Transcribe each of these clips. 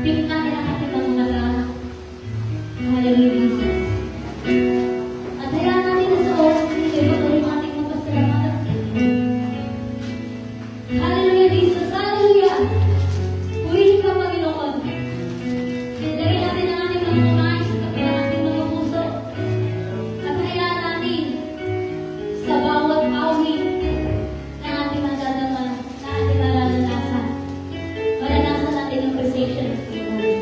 Pick natin ang ating mga mata. Hallelujah, Jesus. At hayaan natin na sa oras na ito, ipatuloy ang ating magpasalamat. Hallelujah, Jesus. Hallelujah. Purihin ka, Panginoon. Ilagay natin ang ating mga nais at ang ating mga puso. At hayaan natin sa bawat awit na ating nadadama, na ating nararanasan. Maranasan natin yung precision of the Lord.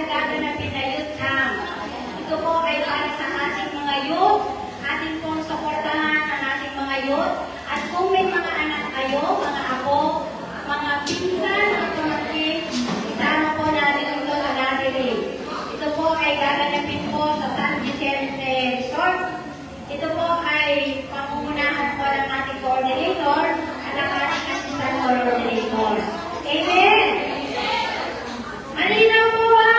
ating gaganapin na youth camp. Ito po ay para sa ating mga youth, ating pong suportahan ang ating mga youth. At kung may mga anak kayo, mga apo, mga pinsan, mga pamangkin, isama po natin ito sa gathering. Ito po ay gaganapin po sa San Vicente Resort. Ito po ay pangungunahan po ng ating coordinator at ang ating assistant coordinator. Amen! Malinaw po ba?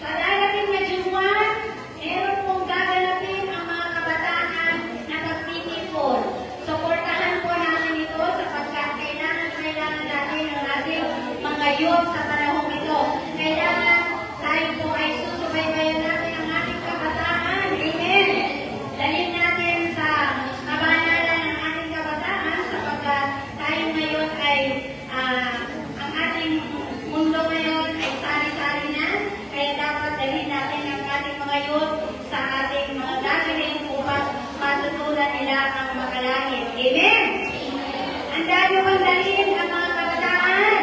Sa darating na June 1, meron pong gaganapin ang mga kabataan na pagtitipon. Suportahan po natin ito sapagkat kailangan natin ang ating mga youth sa panahong ito. Kailangan tayo po ay susubaybayan natin ang ating kabataan. Amen! Dalhin natin sa kabanalan ng ating kabataan sapagkat tayo ngayon ay ang ating mundo ngayon ay sari-sari na. Kaya dapat dalhin natin ang ating mga youth sa ating mga gathering upang matutunan nila ang makalangit. Amen! Handa niyo bang dalhin ang mga kabataan?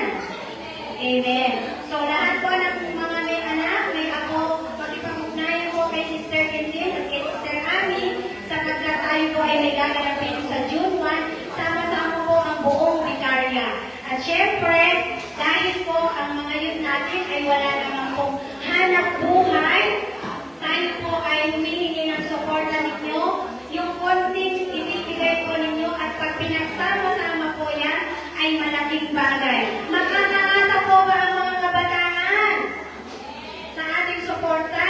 Amen. So lahat po ng mga may anak, may ako, magipag-ugnayan po kay Sister Kentin at kay Sister Ami sapagkat tayo po ay may gaganapin sa June 1, sama-sama po ang buong Vicaria. At syempre, dahil po ang mga youth natin ay wala naman pong hanap buhay, tayo po ay humihingi ng suporta ninyo, yung konting ibibigay po ninyo at pag pinagsama-sama po yan, ay malaking bagay. Makakaasa po ba ang mga kabataan sa ating suporta?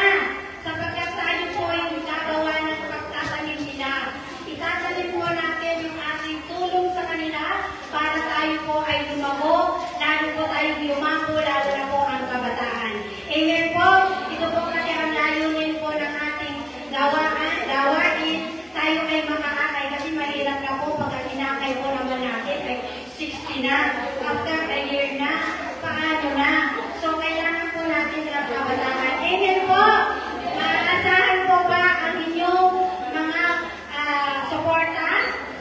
Sapagkat tayo po ay gagawa ng pagtatanim nila. Itatanim po natin yung ating tulong sa kanila para tayo po ay lumago, lalo po tayo lumago, lalo na po ang kabataan. Amen po. Ito po kasi ang layunin po ng ating gawain. Tayo ay makaakay kasi mahirap na po pag inakay po naman natin ay 60 na. After a year na, paano na? So, kailangan po natin ng kabataan. Amen po. Maaasahan po ba ang inyong mga suporta?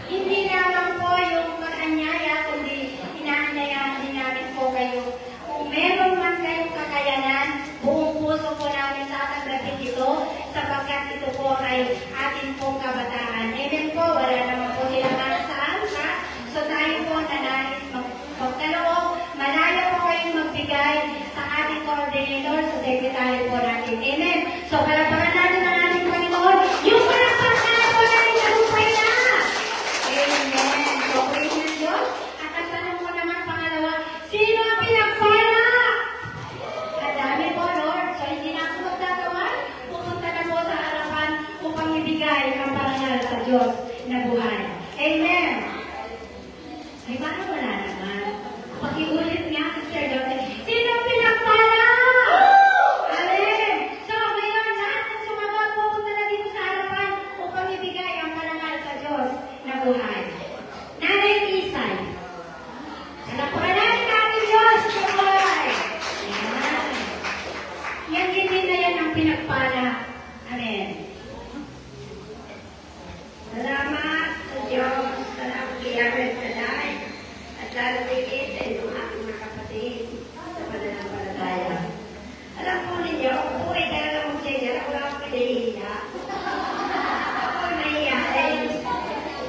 Hindi lamang po yung mag-anyaya, kundi inaanyayahan din natin po kayo. Kung meron man kayong kakayanan, buong puso po namin tatanggapin ito sapagkat ito po ay ating pong kabataan. Amen po, wala naman po silang maasahan ka. So tayo po nanais magdalawang, malaya po kayong magbigay sa ating coordinator, sa secretary po natin. Amen. So palapakan natin ang ating Panginoon. Yung palapakan po natin sa lupay na. Amen. So praise the Lord. At ang tanong mo naman pangalawa, sino ang pinagpala? Ang dami po, Lord. So hindi na ako magdagawan. Pupunta na po sa harapan upang ibigay ang parangal sa Diyos na buhay. Amen. Ay, parang wala naman. Pakiulit nga, Sister Dr. Sino pinagpala? Amen! So, ngayon, lahat ng sumagot, pupunta na dito sa harapan upang ibigay ang parangal sa Diyos na buhay. Nanay Isay. Salapuran natin ang ating Diyos na buhay. Ayan. Yan din na yan ang pinagpala. Amen. Salamat sa Diyos. Salamat kaya sa dahil. At lalabigin sa inyong aking mga kapatid sa pananampalataya. Alam po ninyo, ako po ay talagang magsinyal. Ako lang ako nahihiya. Ako nahihiyain.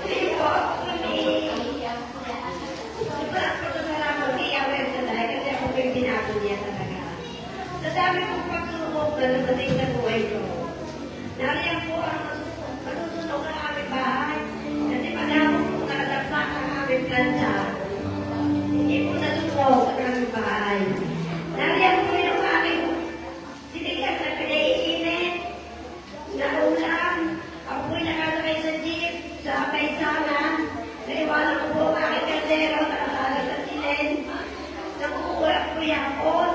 Hindi po ako nahihiya. Sobrang pagkasalamat kaya sa dahil kasi ako po yung binago niya talaga. Sa dami kong pagsubok na nabating sa buhay ko. Nariyan po ang masusunog ng aming bahay. Kasi madamong po nakadagsak ang aming plancha. Hindi po nasusunog ang aming bahay. Nariyan po yung aming sinigang na pinaiinit, na ulam. Ako po'y nakasakay sa jeep, sa paisanan. Naiwanan ko po ang aking kaldero na nakalag sa silin. Nakukuha ko yapon.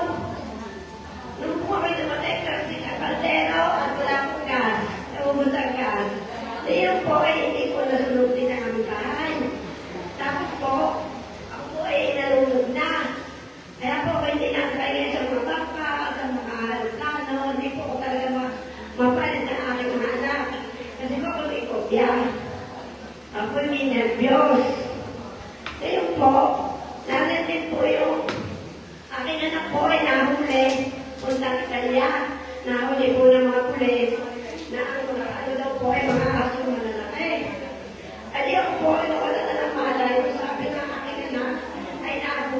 Nung po kami dumating sa kaldero at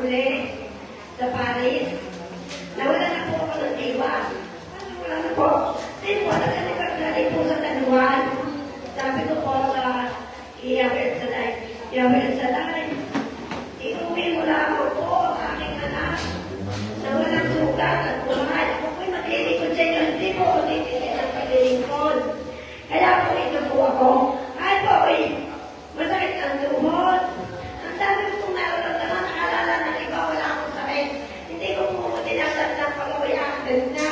huli sa Paris. Nawala na po ako ng diwa. Wala na po. Hindi po, nagkagaling po sa taluan. Sabi ko po sa Iyawit sa Lai, iuwi mo lamang po ang aking anak na walang sugat at buhay. Ako po'y maglilingkod sa inyo. Hindi po ako titigil ng paglilingkod. Kaya po ito po ako. Kahit po ako'y masakit ang tuhod. Ang dami ko pong nararamdaman, nakalala ng iba, wala akong sakit. Hindi ko po tinasat ng pag-awayakan na.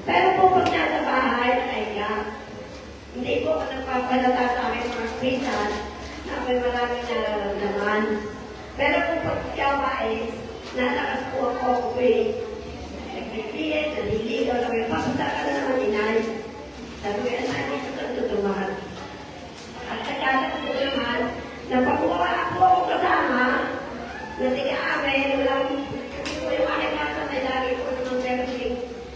Pero po pag nasa bahay, nakahiga. Hindi po ako nagpapalata sa aking mga kapitan na may maraming nararamdaman. Pero kung pagkawain, nalakas po ako nagpipiyet, naliligaw, papunta ka na naman inay. Sabi ko, anak, ito ang tutumahan. At nagkala ko naman, napakuha ako kasama, na tiga-amin, walang, kasi po yung aking kasa na lagi po ng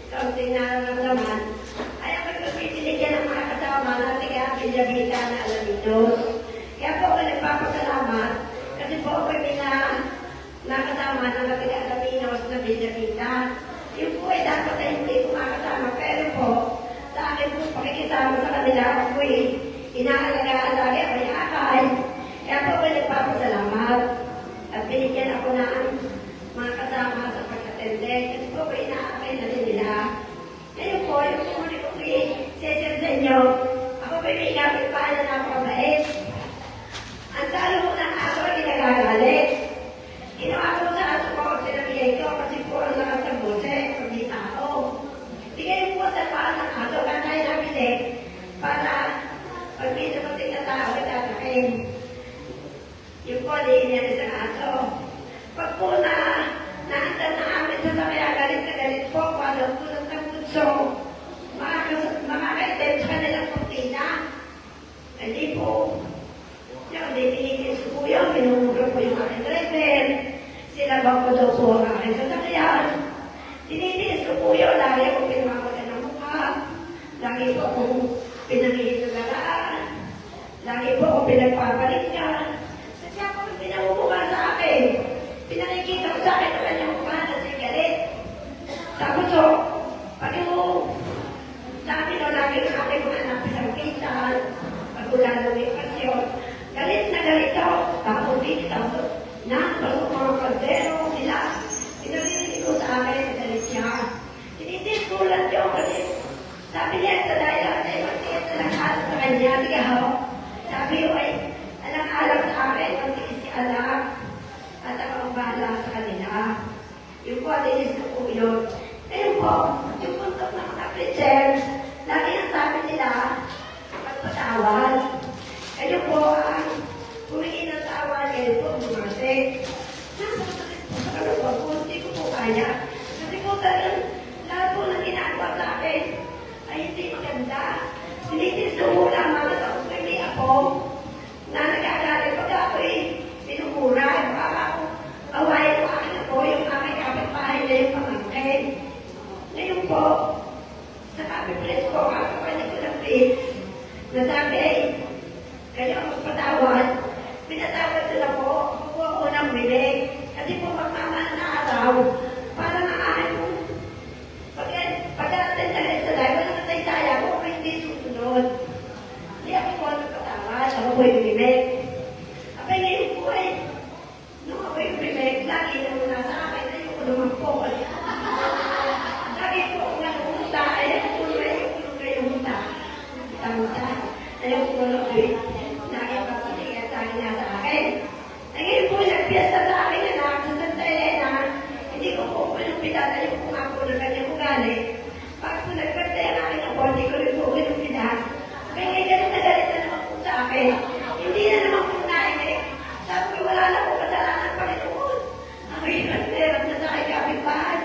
kaunting nararamdaman. Ay ako nagpipiligan ng mga kasama na tiga-bilabita na alaminos. Kaya po ako nagpapasalamat, kasi po ako may nakasama ng tiga-alaminos na bilabita. Yung po ay dapat ay hindi ko makasama, pero po, sa akin po pakikisama sa kanila, ako po inaalagaan lagi ako yakay. Kaya po ako nagpapasalamat at binigyan ako ng mga kasama sa pagkatende. Kasi po ako inaakay na rin nila. Ngayon po, yung muli ko i-session sa inyo, ako po may kapit pa na napakabait. Ang talo mo ng aso ay ginagagalit. Ginawa ko sa aso ko, sinabiyay ko, kasi po ang lakas ng boses, hindi tao. Tigay po sa paan ng aso, kantay na bilik, para pag may napating na tao, itatakin. Yung po, liinyan sa aso. Pag po naandan na amin sa samaya, galit po, paano po ng tambutso, makakaitem sa kanilang kurtina. Hindi po. Yung tinigil si Kuya, minumura po yung aking driver. Sila ba po daw po ang aking sasakyan. Tinitiis ko po yun, lagi akong pinamamalan ng mukha. Lagi po akong pinangihit ng laraan. Lagi po akong pinagpapalikan. Kasi ako yung pinamumuka sa akin. Pinakikita ko sa akin ang kanyang mukha na sigaret. Tapos so, pag yung sabi no, lagi ng aking mga anak sa pisan, pag wala ng ekasyon, galit na galit ako. Tapos dito ako, nakapasok mga kaldero nila. Pinarinig ko sa akin, galit siya. Tinitikulan niyo kasi sabi niya sa dahil ay magtiis na alam sa kanya, tigahaw. Sabi ko ay alang-alang sa akin, magtiis si anak. At ako ang bahala sa kanila. Yung po, tinis ko po yun. Ngayon po, yung puntok ng mga preachers, lagi ang sabi nila, magpatawad. Kayo po ang humingi ng tawad, kayo po bumate. Napakasakit po sa kalupag po, hindi ko po kaya. Kasi po talagang lahat po ng ginagawa sa akin ay hindi maganda. Sinitiso lang mga taong may ako na nagagalit pag ako'y pinumura. Baka ako awayin ko akin ako yung aming kapitbahay na yung pamangkin. Ngayon po, sa kapitbahay ko, kakapanin ko ng please, nasabi, kayo ang magpatawad. Pinatawad sila po, kukuha ko ng bilig. Kasi po magmamahal na araw, para na akin po. Pag-atin na rin sa live, wala na tayo saya ko, kung hindi susunod. Hindi ako po magpatawad, ako po yung bilig. Abay ngayon po ay, nung ako yung bilig, lagi na muna sa akin, ayoko naman po. Lagi po kung nakumunta, ayoko po yung munta. Tamunta, ayoko po na po nakipagpitigan tayo niya sa akin. Ngayon po, nagpiyesta sa akin na sa Santa Elena, hindi ko po pinupita, tayo po nga po ng kanyang ugali. Pag po nagperte ang aking ako, hindi ko rin po pinupita. Kaya ngayon ganun na galit na naman po sa akin. Hindi na naman po naibig. Sabi ko, wala na po kasalanan pa rin po. Ako yung nagpirap na sa aking kapitbahay.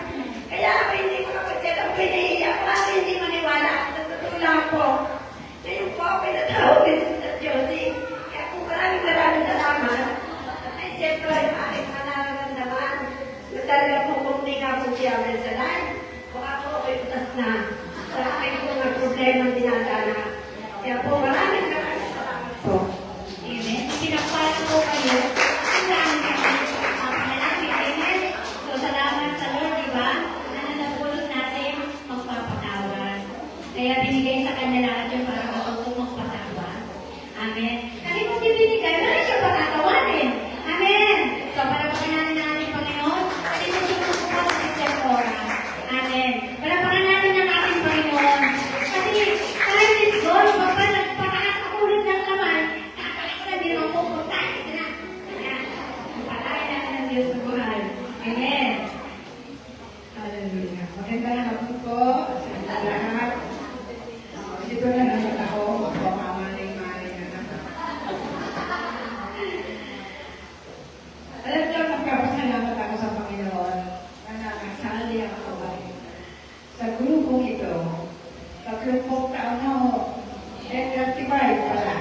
Kaya ako hindi ko kapatid, ako pinahiya ko kasi hindi maniwala. Sa totoo lang po. Ngayon po ako pinatawag din sa Josie. Kaya po maraming salamat. Ay siyempre ang aking nararamdaman. Na talaga po kung hindi nga po siya sa life. Kung ako ako'y utas na sa aking po ng problema dinadana. Kaya po maraming salamat po. Amen. Pinagpala po kayo. Ang dami natin sa mga namin. Amen. Amen. Hallelujah. Magandang hapon po sa inyo lahat. Dito na naman ako, mamaling-maling na naman. Alam niyo, magpapasalamat ako sa Panginoon na nakasali ako sa grupong ito. 30 taon na ako. 35 pala.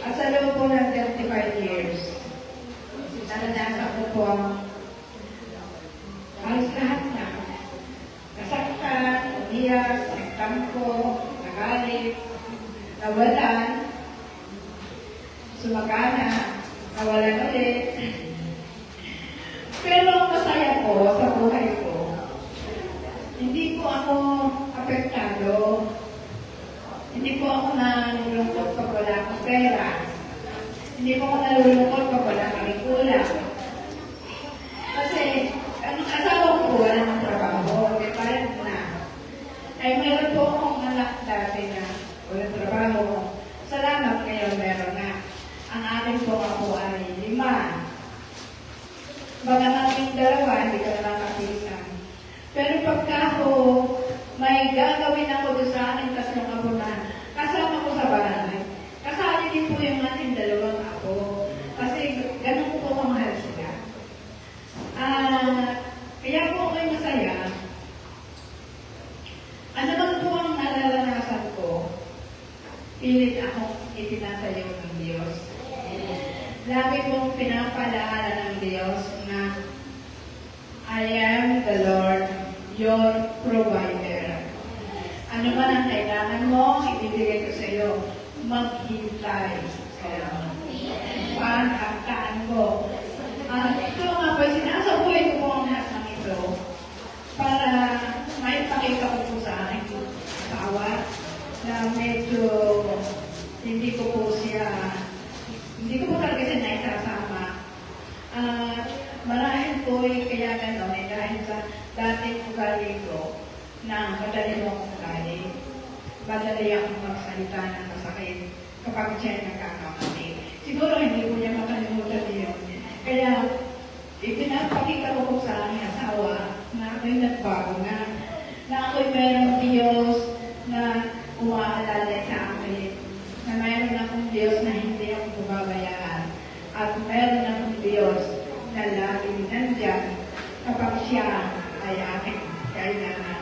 At sa loob po ng 35 years, naranasan ko po ang halos lahat na. Nasaktan, umiyak, nagtampo, nagalit, nawalan, sumagana, nawalan ulit. Pero masaya po sa buhay ko. Hindi po ako apektado. Hindi po ako nalulungkot pag wala akong pera. Hindi po ako nalulungkot pag wala kaming kulang. Kasi, ang asawa ko wala ng trabaho, may parang na. Ay, mayroon po akong anak dati na walang trabaho. Salamat ngayon meron na. Ang amin po ako ay 5. Baga naming 2, hindi ka naman kapisan. Pero pagka ako, may gagawin ako doon sa aking tatlong apo na kasama ko sa bahay. Kasali din po yung ating 2 apo. Kasi ganun po kamahal sila. Kaya po ako'y masaya. Ano bang po ang nararanasan ko? Pilit akong itinasayo ng Diyos. Lagi pong pinapalaala ng Diyos na I am the Lord, your provider. Ano man ang kailangan mo, ibibigay ko sa iyo. Maghintay ka lang. Pangaktaan ko. Ito nga po, sinasabuhay ko po ang lahat ng ito para maipakita ko po sa aking asawa na medyo hindi ko po talaga siya naisasama. Marahil po kaya gano'n dahil sa dating ugali ko na madali mo akong ugali. Madali akong magsalita ng masakit kapag siya nagkakamali. Siguro hindi ko niya makalimutan yun. Kaya ipinapakita ko po sa aking asawa na ako'y nagbago na ako'y mayroong Diyos na umaalala sa akin, na mayroon akong Diyos na hindi ako bumabayaan, at mayroon akong Diyos na laging nandyan kapag siya ay aking kailangan.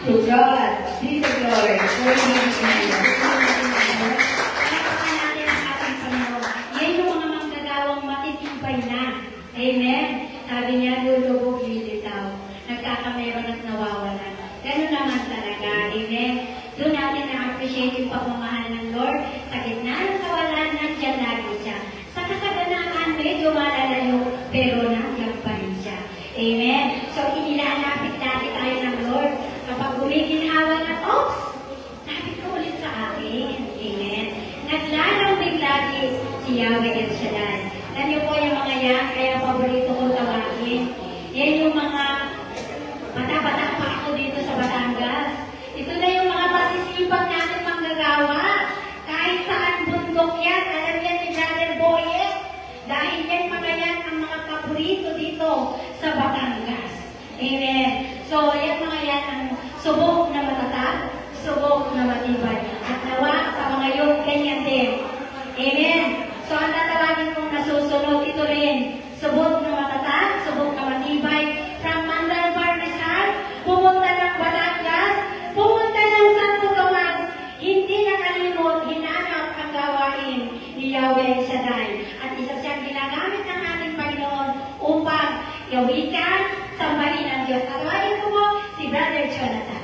To God be the glory. Yan yung mga manggagawang matitibay na. Amen? Sabi niya, lulubog, lilitaw. Nagkakameron at nawawalan. Ganun naman talaga. Amen? Doon natin na-appreciate yung pagmamahal ng Lord. Sa gitna ng kawalan, nandiyan lagi siya. Sa kasaganaan, medyo malalayo, pero nandiyan pa rin siya. Amen? So, inilalapit dati tayo ng Lord. Kapag gumiginhawa na, lapit ka ulit sa akin. Amen? Naglalambing lagi si Yahweh El Shaddai. Alam niyo po yung mga yan, kaya paborito ko tawagin. Yan yung mga bata-bata pa ako dito sa Batangas. Ito na yung mga masisipag natin manggagawa. Kahit saan bundok yan, alam yan ni Brother Boye. Dahil yan mga yan ang mga paborito dito sa Batangas. Amen. So, yan mga yan ang subok na matatag, subok na matibay. At nawa sa mga yung ganyan din. Amen. So, ang tatawagin kong nasusunod, ito rin. Subok na matatag, subok na matibay. From Mandalbar, Rizal, pumunta ng Batangas, pumunta ng Santo Tomas, hindi nakalimot, hinanap ang gawain ni Yahweh Shaddai. At isa siyang ginagamit ng ating Panginoon upang gawitan, sambahin ang Diyos. Tawagin ko po si Brother Jonathan.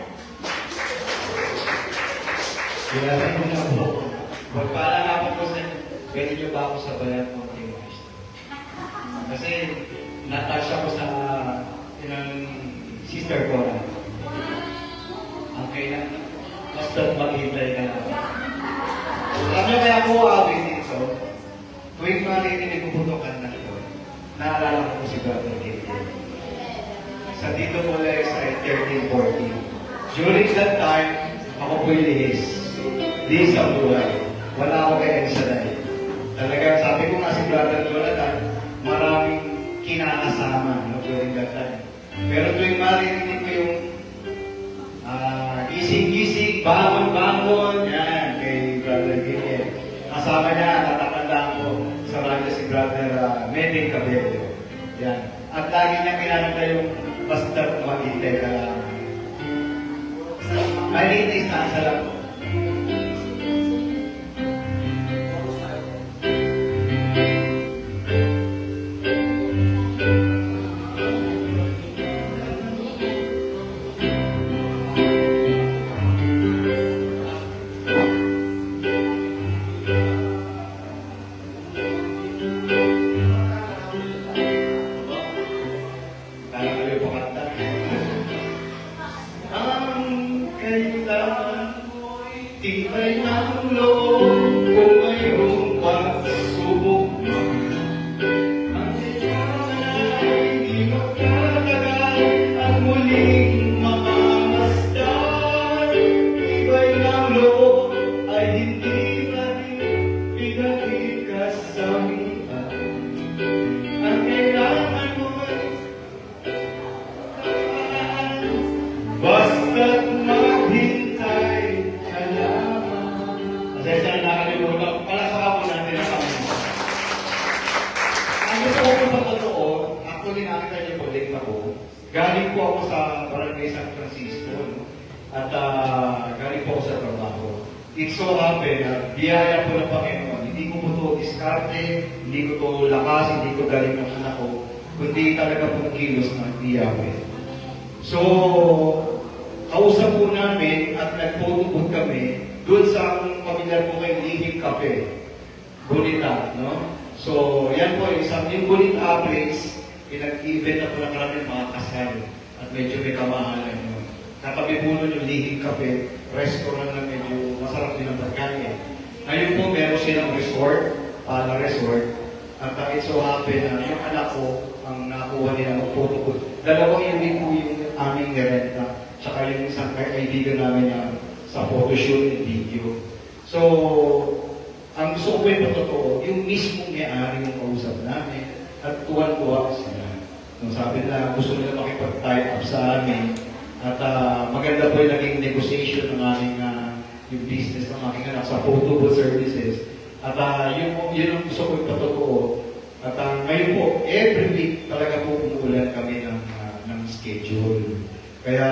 Kilala ko na po. Magpala nga po sa pwede niyo ba ako sa bayan ng Kristo? Kasi natouch ako sa sister ko na. Ang kailan, basta maghintay ka na. Alam niyo kaya po awin dito, tuwing marinig ko putukan na ito, naalala ko po si Brother David. Sa dito po lang sa 13-14. During that time, ako po'y lihis. Lihis ang buhay. Wala ako kay El Shaddai. Talagang sabi ko nga si Brother Jonathan, maraming kinakasama, no, during that time. Pero tuwing maririnig ko yung gising-gising, bangon-bangon, yan, kay Brother Guillermo. Kasama niya, tatakandaan ko sa radyo si Brother Meding Cabello. Yan. At lagi niya kinananta yung basta magintay ka lang. Malinis na sa lang. Tibay ng loob kung mayroong pagsubok man. Ang kailangan ay di magtatagal at muling mamamasdan. Tibay ng loob ay hindi natin pinagkikasamihan. Ang kailangan mo ay basta't maghintay. Kasi sa nakalimutan, palasakan po natin ang kami. Ang gusto ko po sa totoo, actually nakita niyo po, late ako. Galing po ako sa Barangay San Francisco, no? At galing po ako sa trabaho. It so happened na biyaya po ng Panginoon. Hindi ko po ito diskarte, hindi ko ito lakas, hindi ko galing ng anak ko, kundi talaga po kilos ng Yahweh. So, kausap po namin at nagpotobot kami doon sa pamilyar po kay Lihim Cafe, Bonita, no? So, yan po, yung Bonita place, pinag-event na po na karami mga kasal at medyo may kamahalan yun. Katabi po nun yung Lihim Cafe, restaurant na medyo masarap din ang pagkain. Ngayon po, meron silang resort, na resort, at it so happen na yung anak ko ang nakuha nila mag-photobooth. Dalawang unit po yung aming nirenta, tsaka yung isang kaibigan namin na sa photoshoot and video. So, ang gusto ko yung totoo, yung mismong may-ari yung kausap namin at tuwan-tuwa sila. Nung sabi na gusto nila makipag-tie up sa amin at maganda po yung naging negotiation ng aming yung business ng aking anak sa photobooth services. At yun ang gusto ko yung totoo. At ngayon po, every week talaga po umuulan kami ng schedule. Kaya,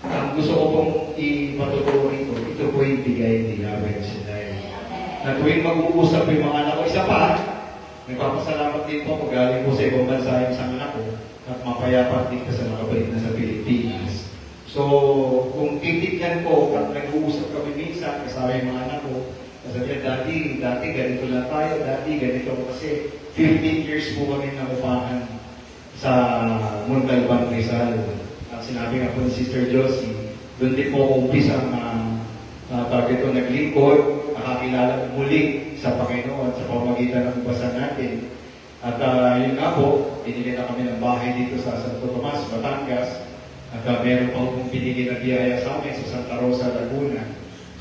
ang gusto ko pong ipatuturo rito, ito po yung bigay ni Yahweh Shaddai. Na tuwing mag-uusap yung mga anak ko, isa pa, nagpapasalamat din po ako galing po sa ibang bansa yung isang anak ko at mapayapa din sa nakabalik na sa Pilipinas. So, kung titignan ko at nag-uusap kami minsan, kasama yung mga anak ko, sasabihin, dati ganito lang tayo, dati ganito kasi 15 years po kami naupahan sa Montalban, Rizal. At sinabi nga po ni Sister Josie, doon din po umpisang target ko naglingkod, nakakilala muli sa Panginoon sa pamagitan ng basa natin. At yun nga po, binigyan na kami ng bahay dito sa Santo Tomas, Batangas. At meron pa akong binigyan na biyaya sa amin sa Santa Rosa, Laguna.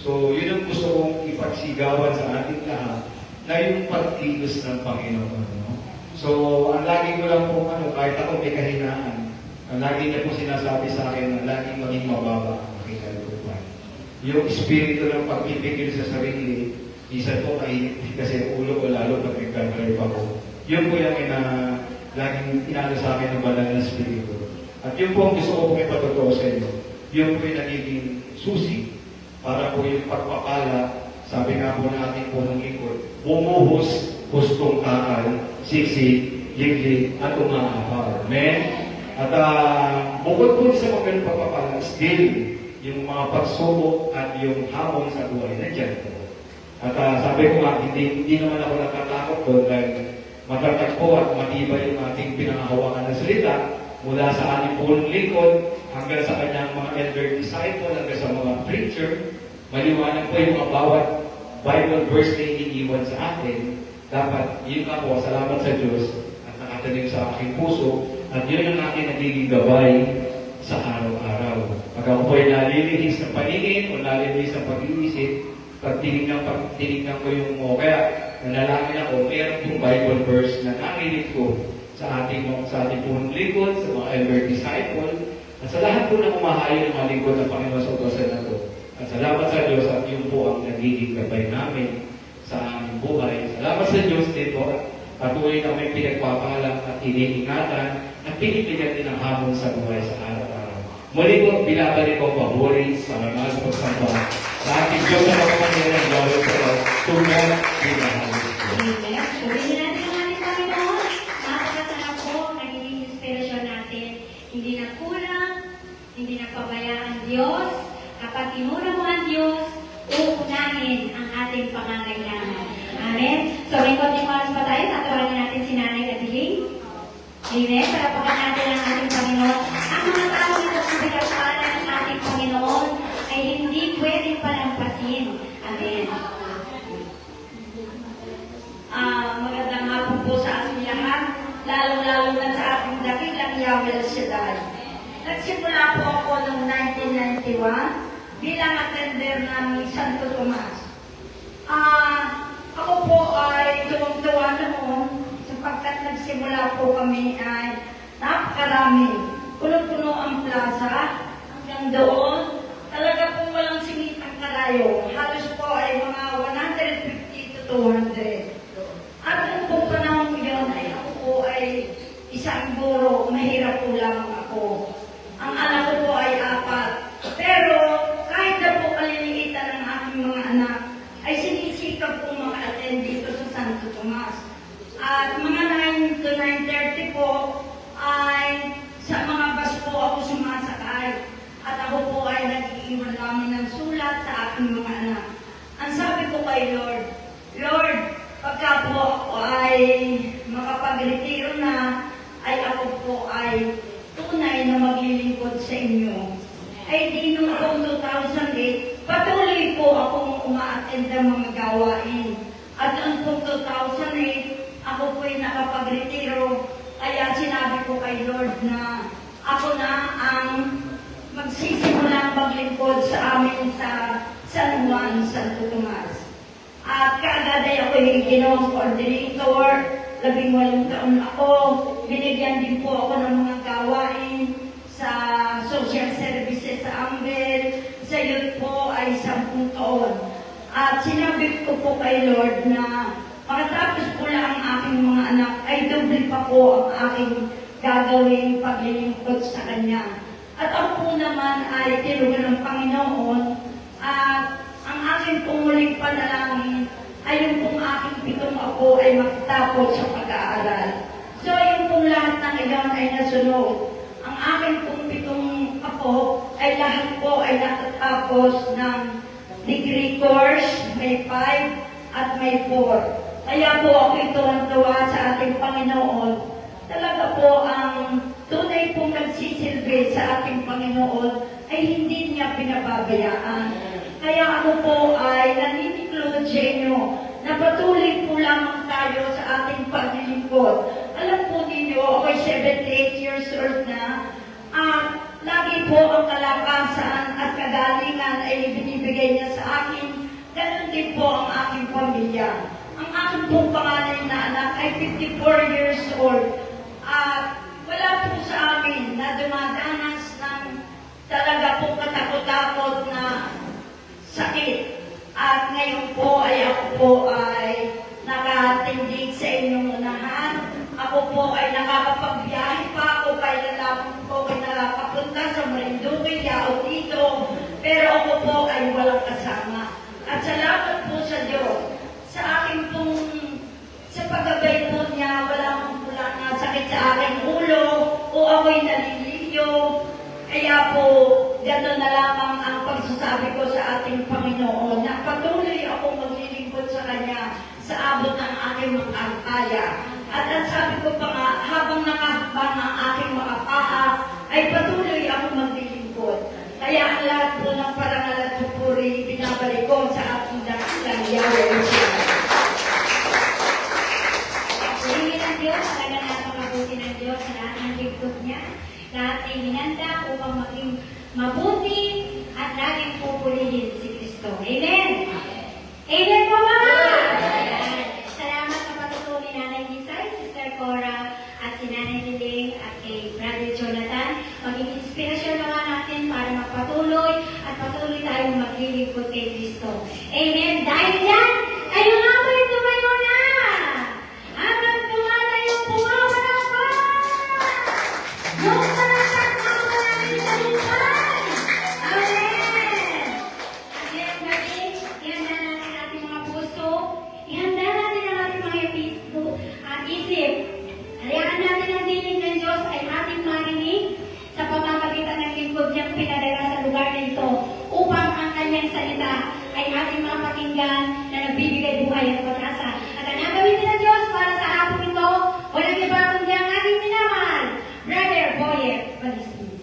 So yun ang gusto kong ipagsigawan sa ating lahat na yung pagkilos ng Panginoon. No? So ang lagi ko lang po, kahit ako may kahinaan, ang lagi niya po sinasabi sa akin na laging maging mababa ang aking kalooban. Yung espiritu ng pagpipigil sa sarili, isa po kainit kasi ulo ko lalo pag nagdadrive ako. Yun po yung laging inano sa akin ng banal na espiritu. At yun po ang gusto ko pong ipatotoo sa inyo. Yun po yung nagiging susi para po yung pagpapala, sabi nga po natin po ng lingkod, bumuhos, hustong kakal, siksik, liglig, at umahapar. Amen? At bukod po sa mga ganun pagpapala, still, yung mga pagsubok at yung hamon sa buhay, nandiyan po. At sabi ko nga, hindi naman ako natatakot doon dahil matatag po at matibay yung ating pinangahawakan na salita mula sa ating punong lingkod hanggang sa kanyang mga elder disciple, hanggang sa mga preacher. Maliwanag po yung mga bawat Bible verse na iniiwan sa atin. Dapat, yun nga po, salamat sa Diyos at nakatanim sa aking puso. At yun ang aking nagiging gabay sa araw-araw. Pag ako po'y nalilihis ng paningin o nalilihis ng pag-iisip, pag tinignan ko yung kaya nanalangin ako, meron pong Bible verse na narinig ko sa ating punong lingkod, sa mga elder disciple, at sa lahat po na umahayo ng mga lingkod ng Panginoon sa utosan na ito. At salamat sa Diyos at yun po ang nagiging gabay namin sa aming buhay. Salamat sa Diyos dito at patuloy na may pinagpapalang at iniingatan at pinipigyan din ang hamon sa buhay sa araw-araw. Muli po, binabalik ko paburi sa mga pagsamba sa ating Diyos na makapangyarihan gawin sa tunay binahal. Amen. Purihin natin ang ating Panginoon. Napakasarap po, nagiging inspirasyon natin. Hindi na kulang, hindi na pabayaan Diyos. Kapag inura mo ang Diyos, uunahin ang ating pangangailangan. Amen. So, may konting oras pa tayo. Tatawagan natin si Nanay Abiling. Amen. Parapakan natin ang ating Panginoon. Ang mga tao na pinagpala ng ating Panginoon ay hindi pwedeng palampasin. Amen. Magandang hapon po sa ating lahat, lalong-lalo na sa ating dakilang Yahweh Shaddai. Nagsimula po ako noong 1991 bilang attender ng Santo Tomas. Ako po ay tuwang-tuwa noon sapagkat nagsimula po kami ay napakarami. Puno-puno ang plaza hanggang doon. Talaga po walang simitang karayo. Halos po ay mga 150 to 200. At nung po panahon yun ay ako po ay isang guro, mahirap po lamang ako. Ang anak ko po ay 4. Pero kahit na po kaliliitan ng aking mga anak, ay sinisikap po maka-attend dito sa Santo Tomas. At mga 9 to 9:30 po ay sa mga bus po ako sumasakay. At ako po ay nag-iiwan lamang ng sulat sa aking mga anak. Ang sabi ko kay Lord, Lord, pagka po ako ay makapag-retiro na, ay ako po ay tunay na maglilingkod sa inyo. Ay di noong 2008, patuloy po akong uma-attend ng mga gawain. At noong 2008, ako po ay nakapag-retiro. Kaya sinabi ko kay Lord na ako na ang magsisimula maglingkod sa amin sa San Juan, Santo Tomas. At kaagad ay ako yung ginawang coordinator, 18 taon ako, binigyan din po ako ng mga gawain sa social services sa Ambel, sa youth po ay 10 taon. At sinabi ko po kay Lord na makatapos po lang ang aking mga anak, ay doble pa po ang aking gagawin paglilingkod sa Kanya. At ako po naman ay tinugan ng Panginoon at ang aking pumuling panalangin ay yung pong aking 7 ako ay makatapos sa pag-aaral. So yung pong lahat ng iyon ay nasunod. Ang aking pong 7 ako ay lahat po ay natatapos ng degree course, may 5 at may 4. Kaya po ako tuwan-tuwa sa ating Panginoon. Talaga po ang tunay pong nagsisilbi sa ating Panginoon ay hindi niya pinababayaan. Kaya ako po ay naniniklod sa inyo na patuloy po lamang tayo sa ating paglilingkod. Alam po ninyo, ako ay 78 years old na at lagi po ang kalakasan at kagalingan ay binibigay niya sa akin. Ganon din po ang aking pamilya. Ang aking pong panganay na anak ay 54 years old. At wala po sa amin na dumadanas ng talaga po katakot-takot na sakit. At ngayon po ay ako po ay nakatindig sa inyong unahan. Ako po ay nakakapagbiyahe pa ako kailan lamang po ay nakakapunta sa Marinduque, Yao dito. Pero ako po ay walang kasama. At salamat po sa Diyos. Sa aking pong sa paggabay po niya, wala na sakit sa aking ulo o ako'y naliliyo. Kaya po, gano'n na lamang ang pagsasabi ko sa ating Panginoon na patuloy ako maglilingkod sa Kanya sa abot ng aking mga kaya. At ang sabi ko pa nga, habang nakahakbang ang aking mga paa, ay patuloy ako maglilingkod. Kaya ang lahat po ng parangal at pupuri, binabalik ko sa ating dakilang Yahweh. Purihin ang Diyos, talaga napakabuti ng Diyos sa lahat ng lingkod niya. Lahat ay hinanda upang maging mabuti at laging pupurihin si Kristo. Amen? Amen po ba? Salamat sa patutuloy ni Nanay Gisay, Sister Cora, at si Nanay Liling at kay Brother Jonathan. Maging inspirasyon naman natin para magpatuloy at patuloy tayong maglilingkod kay Kristo. Amen. Dahil dyan, kayo nga po'y tumayo na. Habang tumatayo, pumawala pa. Yung talagang tama natin sa lupan. Amen. At ngayong gabi, ihanda natin ating mga puso. Ihanda natin ang ating mga isip. Hayaan natin ang dinig ng Diyos ay ating marinig sa pamamagitan ng lingkod niyang pinadala sa lugar na ito upang ang kanyang salita ay ating mapakinggan na nagbibigay buhay at pag-asa. At ang nagawin din ng Diyos para sa hapon ito, walang iba kundi ang ating minamahal, Brother Boyer Balistis.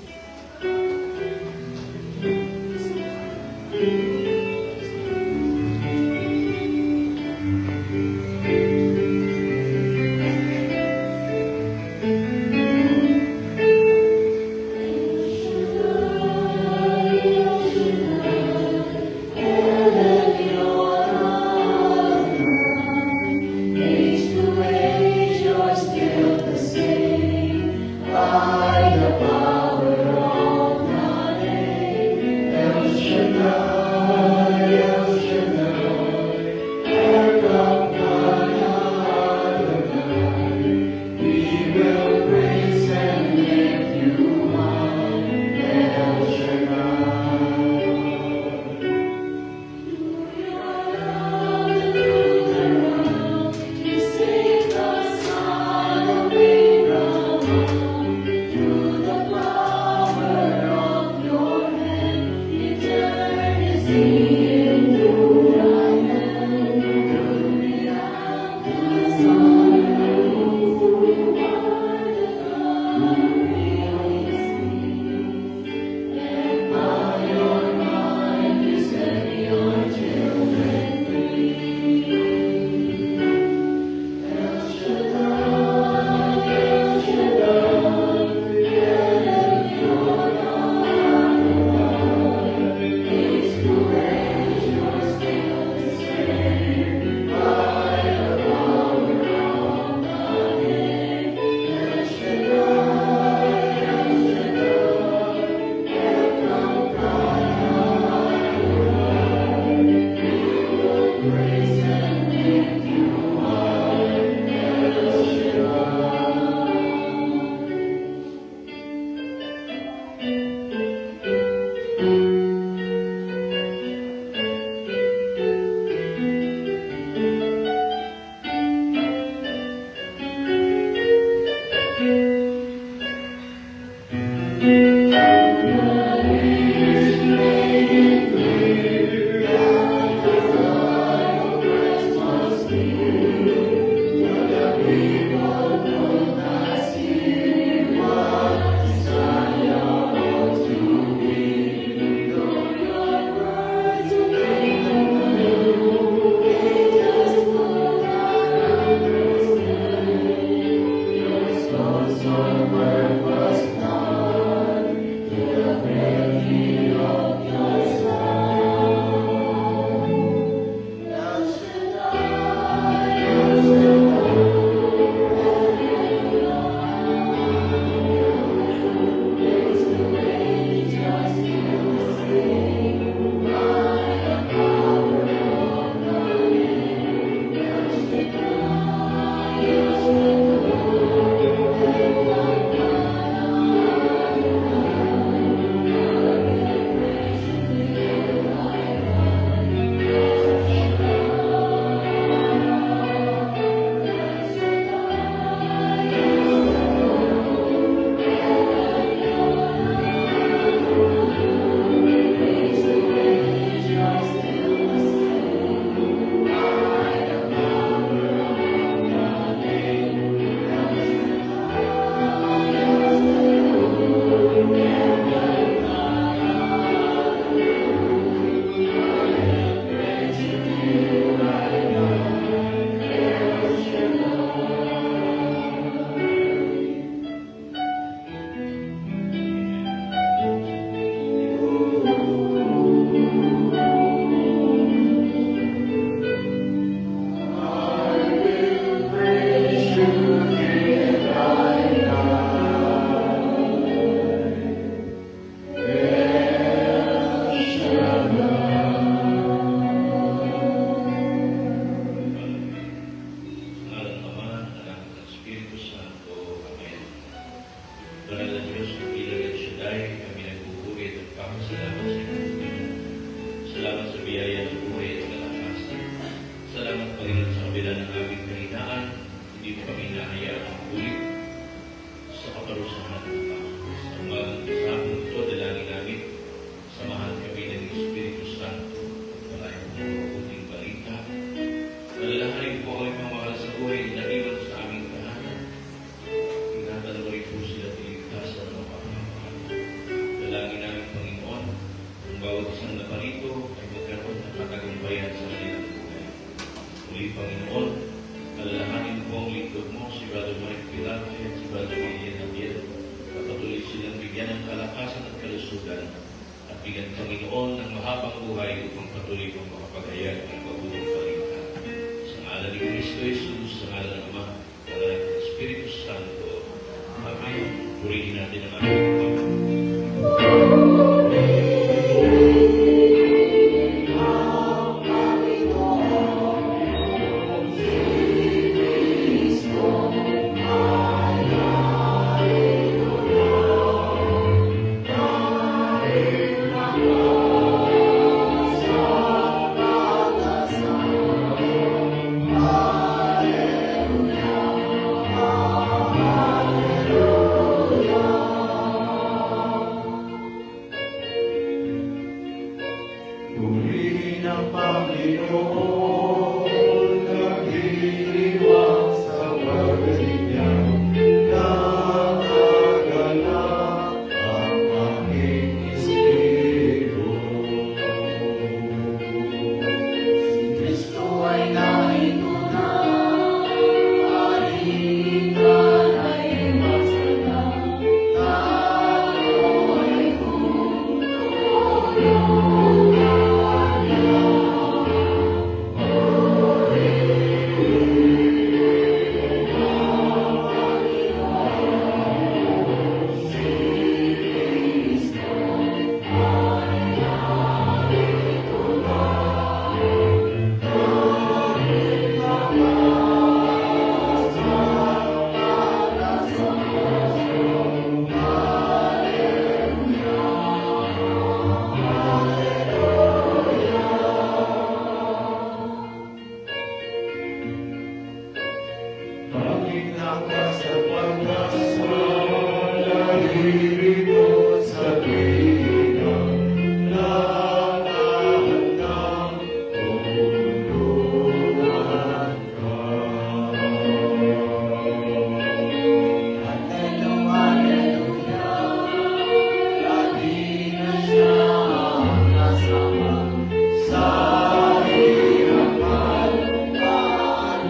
Banal na Diyos, kapilang at Shaddai, kami nagpupuri at nagpapasalamat sa inyo. Salamat sa biyaya ng buhay at kalakasan. Salamat, Panginoon, sa kabila ng aming kahinaan. Hindi mo kami nahayaan ang ulit sa kaparusahan ng Panginoon. Sa umagang kasama ito, dalangin namin, samahan kami ng Espiritu Santo. Palayan mo ang mabuting balita. Nalalahanin po ang pamahal sa buhay na iwan sa aming tahanan. Ingatan mo rin po sila tiligtas sa mga pamamahal. Dalangin namin, Panginoon, ang bawat isang naparito ay magkaroon ng katagumpayan sa kanilang buhay. Muli, Panginoon, nalalahanin po ang lingkod mo, si Brother Mike Pilate at si Brother Miguel Javier. Patuloy silang bigyan ng kalakasan at kalusugan at bigyan, Panginoon, ng mahabang buhay upang patuloy kong makapagayag ng mabuting balita. Sa ngalan ni Kristo Jesus, sa ngalan ng Ama, sa ngalan ng Espiritu Santo. Amen. Purihin natin ang aming Panginoon. Purihin ang Panginoon, nag-iiwang sa pagdating niya. Nakaganap ang aking Espiritu. Si Kristo ay narito na, alitan ay masaya. Tayo ay Panginoon ka sa pagkasal, nalilibot sa tuwina, nakahandang tulungan ka. Hallelujah, lagi na siya ang kasama sa hirapan at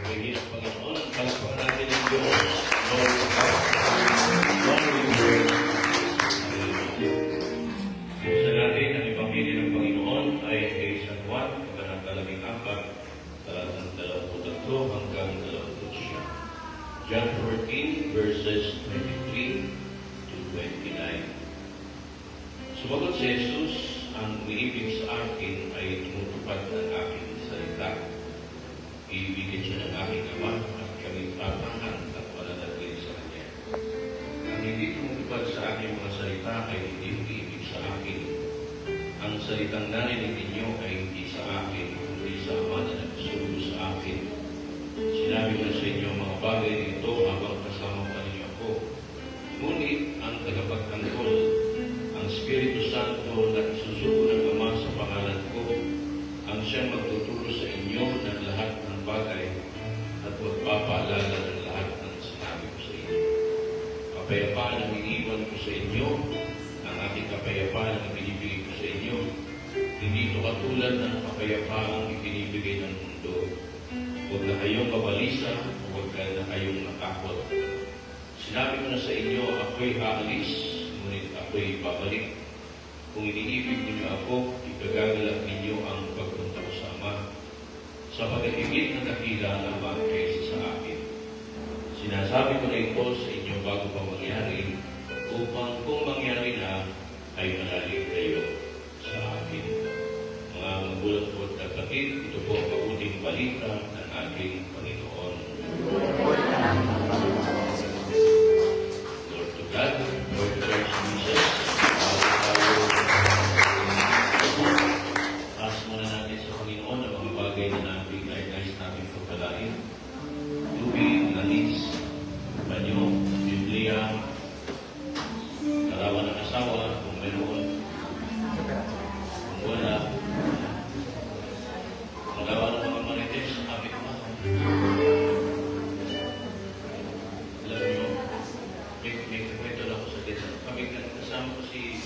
Purihin ang Panginoon. Palakpakan natin ang Diyos. Lord of God. Lord, we praise you. Hallelujah. Buksan natin ang Ebanghelyo ng Panginoon ay kay San Juan, Kabanata 14, talatang 23 hanggang 29. John 14, verses 23 to 29. Sumagot si Jesus, ang umiibig sa akin ay tumutupad ng aking salita. Iibigin siya ng aking Ama at kami salitang narinig ninyo ay hindi sa akin, kundi sa Ama na nagsugo sa akin. Sinabi ko sa inyo ang mga bagay nito habang kasama pa ninyo ako. Ngunit ang tagapagtanggol, ang Espiritu Santo na isusugo ng Ama sa pangalan ko, ang siyang magtuturo sa inyo ng lahat ng bagay at magpapaalala ng lahat ng sinabi ko sa inyo. Kapayapaan ang iniwan ko sa inyo, ang aking kapayapaan ang ibinibigay ko sa inyo. Hindi ito katulad ng kapayapaang ibinibigay ng mundo. Huwag na kayong kabalisa, huwag na kayong natakot. Sinabi ko na sa inyo, ako'y aalis, ngunit ako'y babalik. Kung iniibig ninyo ako, ipagagalak ninyo ang pagpunta ko sa Ama. Sapagkat higit na dakila ang Ama kaysa sa akin. Sinasabi ko na ito sa inyo bago pa mangyari, upang kung mangyari na, ay manalig kayo sa akin. Mga magulang ko at kapatid, ito po ang mabuting balita ng ating Panginoon. Lord to God, Lord to Christ Jesus, taas muna natin sa Panginoon ang mga bagay na natin ay nais natin pagpalain. Tubig, langis, banyo, Biblia, karawan ng asawa, kung mayroon, kung wala, karawan ng mga marites, kapit mo. Alam nyo, may kwento lang ako sa dito. Kami kasama ko si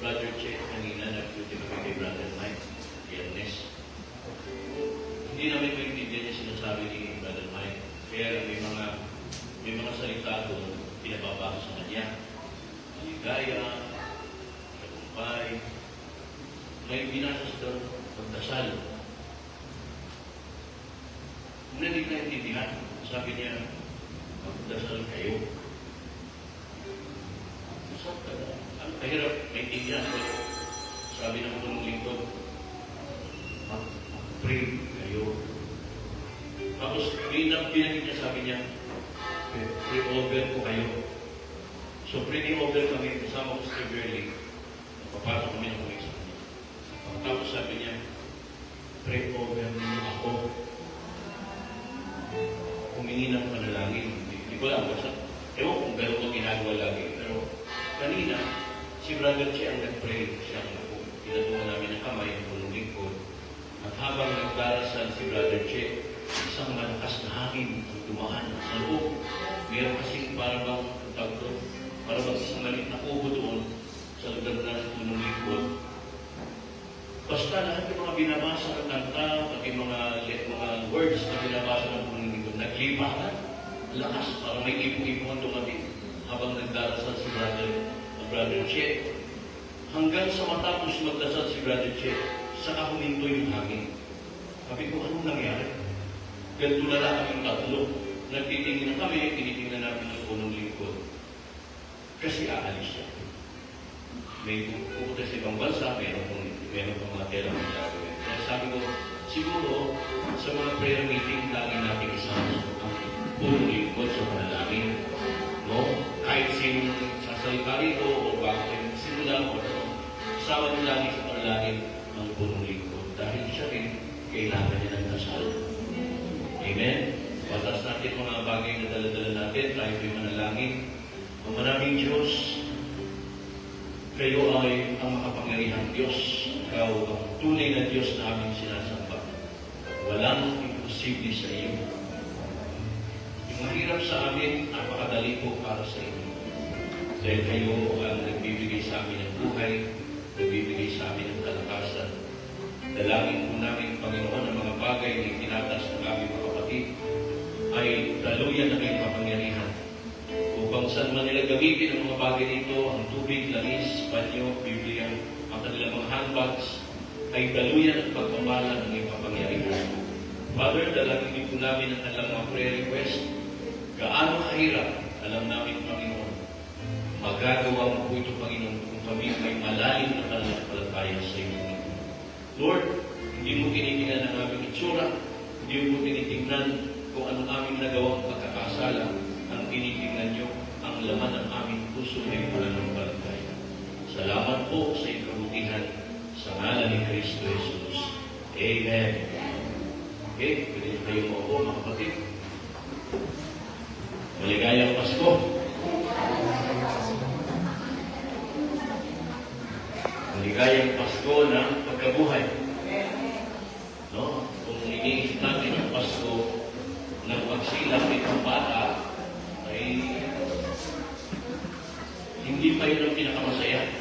Brother Che kanina, nag-duty kami kay Brother Mike, Ernest. Hindi namin maintindihan niya sinasabi ni Brother Mike. Kaya may mga salita doon, pinababasa sa kanya. Ligaya, tagumpay, may binasas doon, pagdasal. Kung hindi na intindihan, sabi niya, magdasal kayo. Ang kahirap, may intindihan ko. Sabi ng punong lingkod, mag-pray kayo. Tapos, pinagin niya, sabi niya, pre-over ko kayo. So, pre-over kami, kasama ko sa Berlin. Papasok kami ng kumik sa kanya. Tapos sabi niya, pre-over ninyo ako. Humingi ng panalangin. Hindi ko lang, basta, ewan kung gano'n ko ginagawa lagi. Pero, kanina, si Brother Che ang nag-pray. Siya ang ako. Pinatungan namin ng kamay, ang punong lingkod. At habang nagdarasal si Brother Che, isang malakas na hangin ang dumaan sa loob. Meron kasing parang tagto, parang isang maliit na kubo doon sa lugar ng punong lingkod. Basta lahat ng mga binabasa ng kanta, pati mga words na binabasa ng punong lingkod, naglipahan, lakas, parang may ipo-ipuhan dumating habang nagdarasal si Brother Che. Hanggang sa matapos magdasal si Brother Che, saka huminto yung hangin. Sabi ko, anong nangyari? Ganito na lang kaming tatlo. Nagtitingin na kami, tinitingnan namin ang punong lingkod. Kasi aalis siya. May pupunta sa ibang bansa, meron pang mga tela ng gagawin. Kaya sabi ko, siguro, sa mga prayer meeting, lagi natin isama ang punong lingkod sa panalangin. No? Kahit sino sasalita rito, o bago kayo simula mo, isama niyo lagi sa panalangin ang punong lingkod. Dahil siya rin, kailangan niya ng dasal. Amen? Batas natin mga bagay na dala-dala natin, tayo ko'y manalangin. Ang maraming Diyos, kayo ay ang makapangyarihang Diyos. Ikaw ang tunay na Diyos na aming sinasamba. Walang imposible sa iyo. Yung mahirap sa amin, napakadali po para sa inyo. Dahil kayo ang nagbibigay sa amin ng buhay, nagbibigay sa amin ng kalakasan. Dalangin po namin, Panginoon, ang mga bagay na itinatas ng aming mga kapatid ay daluyan na kayong kapangyarihan. Upang saan man nila gamitin ang mga bagay nito, ang tubig, langis, banyo, Biblia, ang kanilang mga handbags, ay daluyan at pagpapala ng iyong kapangyarihan. Father, dalangin din po namin ang kanilang mga prayer request. Gaano kahirap, alam namin, Panginoon, magagawa mo po ito, Panginoon, kung kami may malalim na pananampalataya sa iyo. Lord, hindi mo tinitingnan ang aming itsura, hindi mo tinitingnan kung anong aming nagawang pagkakasala, ang tinitingnan nyo ang laman ng aming puso na yung pananampalataya. Salamat po sa iyong kabutihan. Sa ngalan ni Kristo Jesus. Amen. Okay, pwede tayo maupo mga kapatid. Maligayang Pasko. Maligayang Pasko ng pagkabuhay. No? Kung iniisip natin ang Pasko ng pagsilang itong bata, ay hindi pa yun ang pinakamasaya.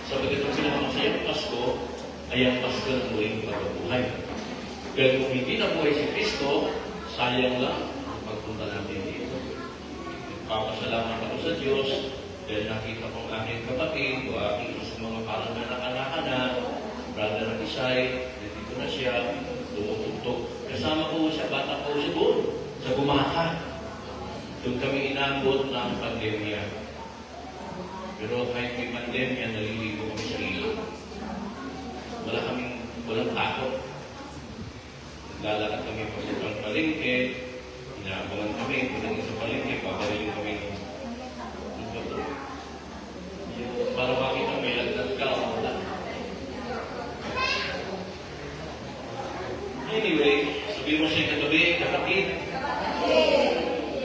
Sabagat ang pinakamasaya ng Pasko ay ang Pasko ng muling pagkabuhay. Pero kung hindi nabuhay si Kristo, sayang lang ang pagpunta natin dito. Nagpapasalamat ako sa Diyos dahil nakita kong aking kapatid o aking isa mga parang anak-anak, brother na Isay, nandito na siya, tumutugtog. Kasama ko siya, bata ko siya doon, sa Bumaka. Doon kami inabot ng pandemya. Pero kahit may pandemya, naliligo kami sa ilog. Walang takot. Naglalakad kami pagkakang palengke, inaabangan kami, pinagin sa palengke, paparilin kami ng bato. Para makita may lagdag ka, wala. Anyway, sabihin mo siya kagabi, kapatid.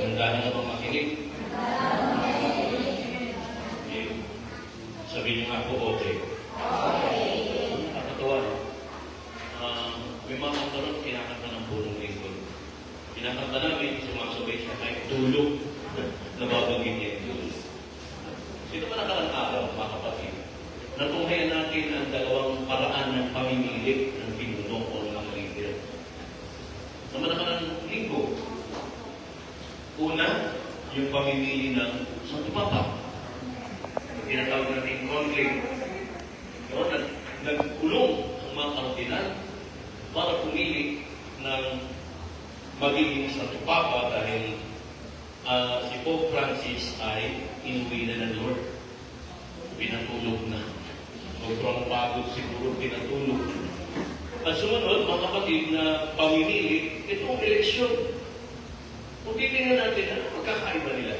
Handa na bang makinig? Okay. Sabihin niyo nga po, okay. Nakakatawa, no? May mga kantaron, kinakanta ng purong lingkod. Kinakanta namin, sumasabay siya kahit tulog. Nababanggit niya yung tulog. Sino ba nakarang araw, mga kapatid? Natunghayan natin ang dalawang paraan ng pamimili ng pinuno o ng leader. Sa nakarang linggo, una, yung pamimili ng Santo Papa. Tinatawag natin conclave. Nagkulong ang mga kardinal para pumili ng magiging Santo Papa dahil si Pope Francis ay inuwi na ng Lord. Pinatulog na. Sobrang pagod siguro pinatulog. At sumunod, mga kapatid, na pamimili itong eleksyon. Kung titingnan natin, ano pagkakaiba nila?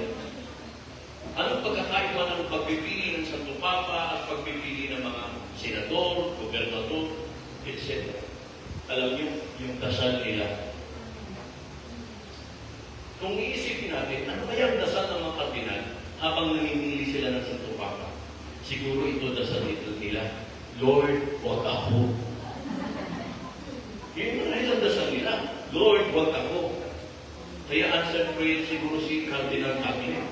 Anong pagkakaiba ng pagpipili ng Santo Papa at pagpipili ng mga senador, gobernador, etc. Alam niyo, yung dasal nila. Kung iisipin natin, ano kaya ang dasal ng mga kardinal habang namimili sila ng Santo Papa? Siguro ito dasal nila, Lord, wag ako. Yun ang dasal nila, Lord, wag ako. Kaya answer prayer siguro si Cardinal Tagle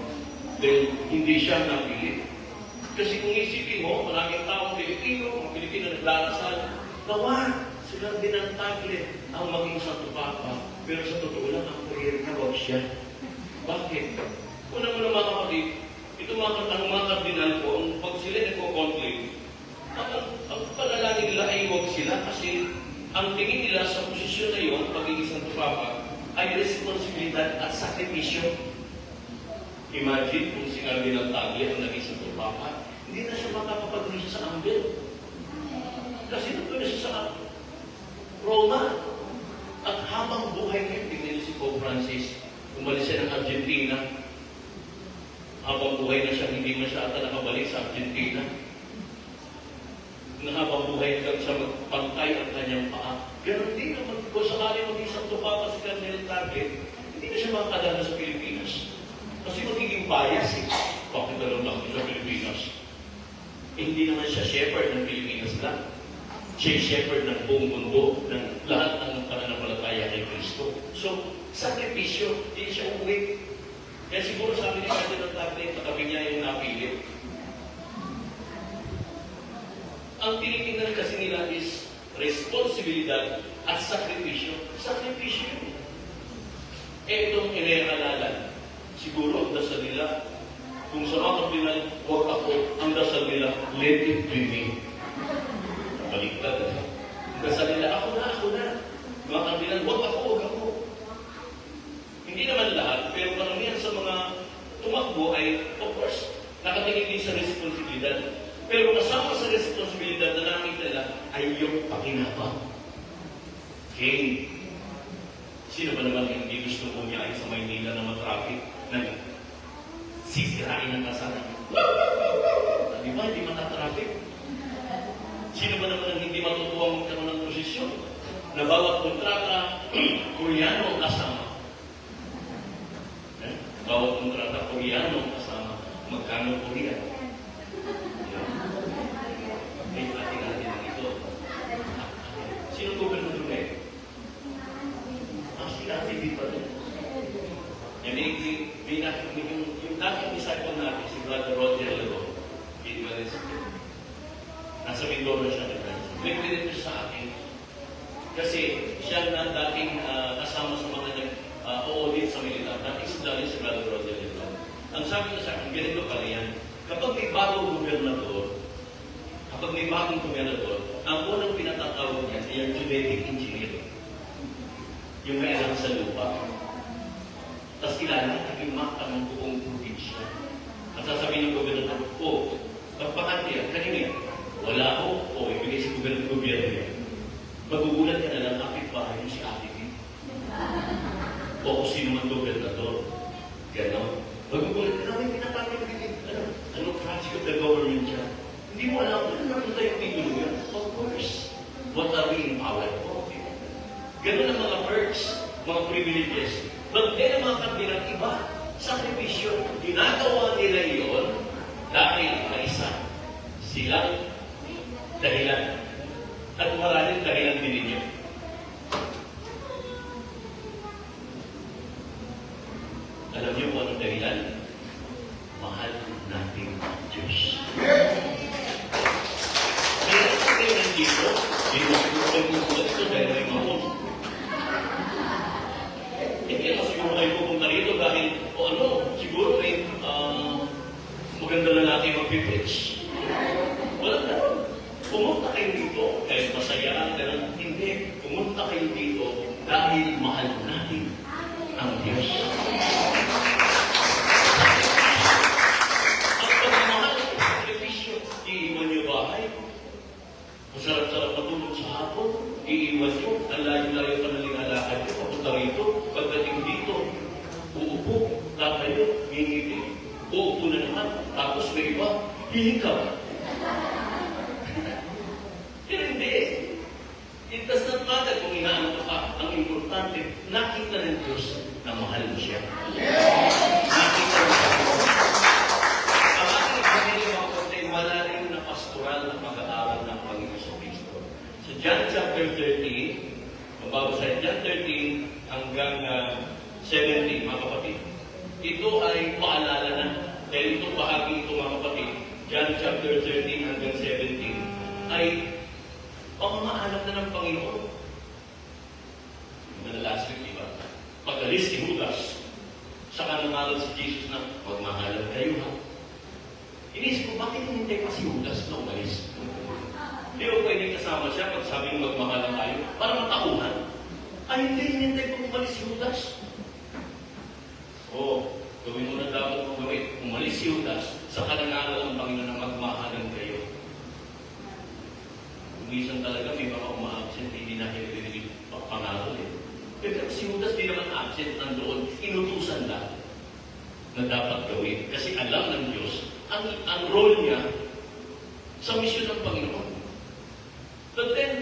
dahil hindi siya napili. Kasi kung isipin mo, maraming taong Pilipino, mga Pilipino nagdarasal, nawa, si Cardinal Tagle ang maging Santo Papa. Pero sa totoo lang, ang prayer na wag siya. Bakit? Una-una mga kapatid, ito mga kardinal po, pag sila nagko-conclave, ang panalangin nila ay wag sila kasi ang tingin nila sa posisyon na yun, pagiging Santo Papa, ay responsibilidad at sakripisyo. Imagine kung si Cardinal Tagle ang naging Santo Papa, hindi na siya makakapag-release sa Ambel. Kasi nandun na siya sa Roma. At habang buhay niya, tignan niyo si Pope Francis, umalis siya ng Argentina. Habang buhay na siya, hindi na siya ata nakabalik sa Argentina. Na habang buhay na siya magpantay ang kanyang paa. Ganon din naman, kung sakali maging Santo Papa si Cardinal Tagle, hindi na siya makakadala sa Pilipinas. Kasi magiging bias eh. Bakit na lang sa Pilipinas? Hindi naman siya shepherd ng Pilipinas lang. Siya shepherd ng buong mundo, ng lahat ng pananampalataya kay Kristo. So, sakripisyo, hindi siya umuwi. Kaya siguro sabi ni Cardinal Tagle, katabi niya yung napili. Ang tinitingnan kasi nila is responsibilidad at sakripisyo. Sakripisyo yun. Itong inaalala, siguro ang dasal nila, kung sa mga kardinal, wag ako, ang dasal nila, let it be me. Baliktad. Ang dasal nila, ako na. Mga kardinal, wag ako. Hindi naman lahat, pero karamihan sa mga tumakbo ay, of course, nakatingin din sa responsibilidad. Pero kasama sa responsibilidad na nakita nila ay yung pakinabang. Okay. Sino ba naman hindi gusto bumiyahe sa Maynila na matraffic na sisirain ang kasana? Di ba? Hindi matatraffic. Sino ba naman ang hindi na bawat kontrata, Koreano ang kasama. Bawat kontrata, Koreano ang kasama. Magkano Korea? May ating-ating lang ito. Sino gobernador eh? Si Ate di pa rin. Yung dating disciple natin, si Brother Roger Lago, nasa Mindoro siya na friends. May credit sa akin. Kasi siya na dating kasama sa mga nag-audit sa militar. Dating si Brother Roger Lago. Ang sabi niya sa akin, ganito pala yan. Kapag may bagong gobernador, ang unang pinatatawag niya ay ang genetic engineer. Yung may alam sa lupa. Tapos kilala niya, mapa ng buong probinsya. At sasabihin ng gobernador, pagpakan niya, kanina, wala ko, ibigay si gobyerno niya. Magugulat ka na lang, kapit bahay mo si Ate B. O kung sino man gobernador. Ganon. Magugulat ka na, may pinatapit anong project of the government siya. Hindi mo alam, ano napunta yung titulo yan? Of course. What are we empowered for? Ganon ang mga perks, mga privileges. But then ang mga kabilang iba, sakripisyo, ginagawa nila yon dahil na isa, silang dahilan. At maraming dahilan din ninyo. Alam niyo kung anong dahilan? Mahal natin ang Diyos. Kaya kung kayo nandito, hindi mo siguro kayo pupulat ito dahil may mahal. Hindi mo siguro kayo pupunta rito dahil, siguro may maganda na natin mag-preach. Wala na. Pumunta kayo dito, kahit masaya, ganun. Hindi. Pumunta kayo dito dahil mahal natin ang Diyos. Ang pagmamahal, sakripisyo, iiwan niyo bahay. Masarap-sarap matulog sa hapon, iiwan niyo, ang layo-layo pa na linalakad niyo, papunta rito, pagdating dito, uupo, tatayo, ngingiti, uupo na naman, tapos may iba, hihikaw. Pero hindi. It does not matter kung inaano ka. Ang importante, nakita ng Diyos na mahal mo siya. Nakita ng Diyos. Ang ating ibigay mga konti, malalim na pastoral na pag-aaral ng Panginoon sa Kristo. Sa John chapter 13, mababasa John 13 hanggang 17, mga kapatid. Ito ay paalala na. Dahil itong bahagi ito, mga kapatid, John chapter 13 hanggang 17, ay pamamaalam na ng Panginoon. Yung last week, diba? Pag-alis si Judas, saka nangaral si Jesus na, magmahalan kayo, ha? Inisip ko, bakit hinintay pa si Judas na umalis? Hindi ko pwede kasama siya pag sabi ng magmahalan kayo, para matauhan. Ay, hindi, hinintay pa umalis si Judas. Gawin mo na dapat mong gawin. Umalis si Judas, saka nangaral ang Panginoon na magmahalan kayo. Minsan talaga may mga uma-absent, hindi na hiririnig pangaral eh. Pero si Judas di naman absent nandoon, inutusan lang na dapat gawin. Kasi alam ng Diyos, ang role niya sa misyon ng Panginoon. But then,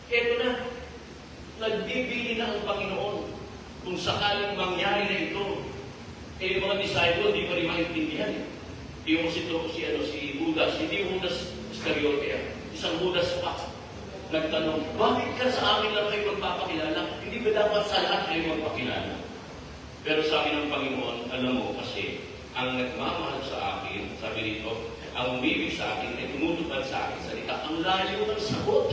eto na, nagbibili na ang Panginoon kung sakaling mangyari na ito. Yung mga disciple, di pa rin maintindihan eh. Yung si Judas, hindi yung Judas Iscariote, isang Judas pa. Nagtanong, bakit ka sa amin lang kayo magpapakilala? Hindi ba dapat sa lahat kayo magpakilala? Pero sa akin ng Panginoon, alam mo kasi, ang nagmamahal sa akin, sabi nito, ang umibig sa akin ay tumutupad sa akin salita. Ang layo ng sagot.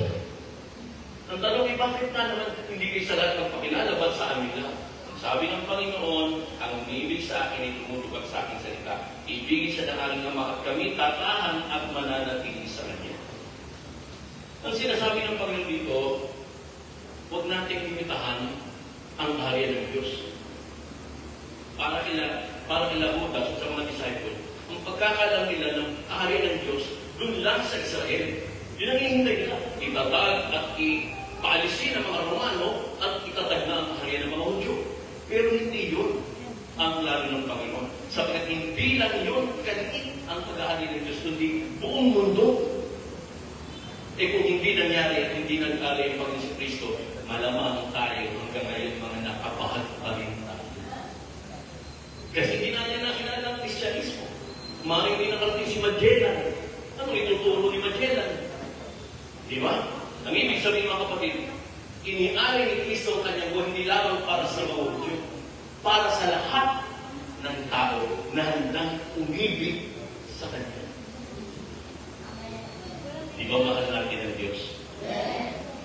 Ang tanong ay, bakit na naman hindi kayo sa lahat magpakilala? Ba't sa amin lang? Sabi ng Panginoon, ang umibig sa akin ay tumutupad sa akin salita. Ibigin siya ng aking Ama at kami tatahan at mananatili sa Kanya. Ang sinasabi ng Panginoon dito, huwag nating limitahan ang kaharian ng Diyos. Para kila Judas sa mga disciple, ang pagkakalam nila ng kaharian ng Diyos, doon lang sa Israel. Yun ang hihintay nila. Itatag at ipaalisin ang mga Romano at itatag na ang kaharian ng mga Hudyo. Pero hindi yun ang plano ng Panginoon. Sapagkat hindi lang yun kaliit ang pag-ahari ng Diyos, kundi buong mundo. Kung hindi nangyari at hindi nag-alay ang Panginoon si Kristo, malamang tayo hanggang ngayon mga nakapahal pa rin tayo. Kasi hindi natin nakilala ang Kristyanismo. Maring hindi nakarating si Magellan. Anong ituturo ni Magellan? Di ba? Ang ibig sabihin mga kapatid, inialay ni Kristo ang kanyang buhay hindi lamang para sa mga Hudyo, para sa lahat ng tao na handang umibig sa Kanya. Di ba mahal natin ang Diyos?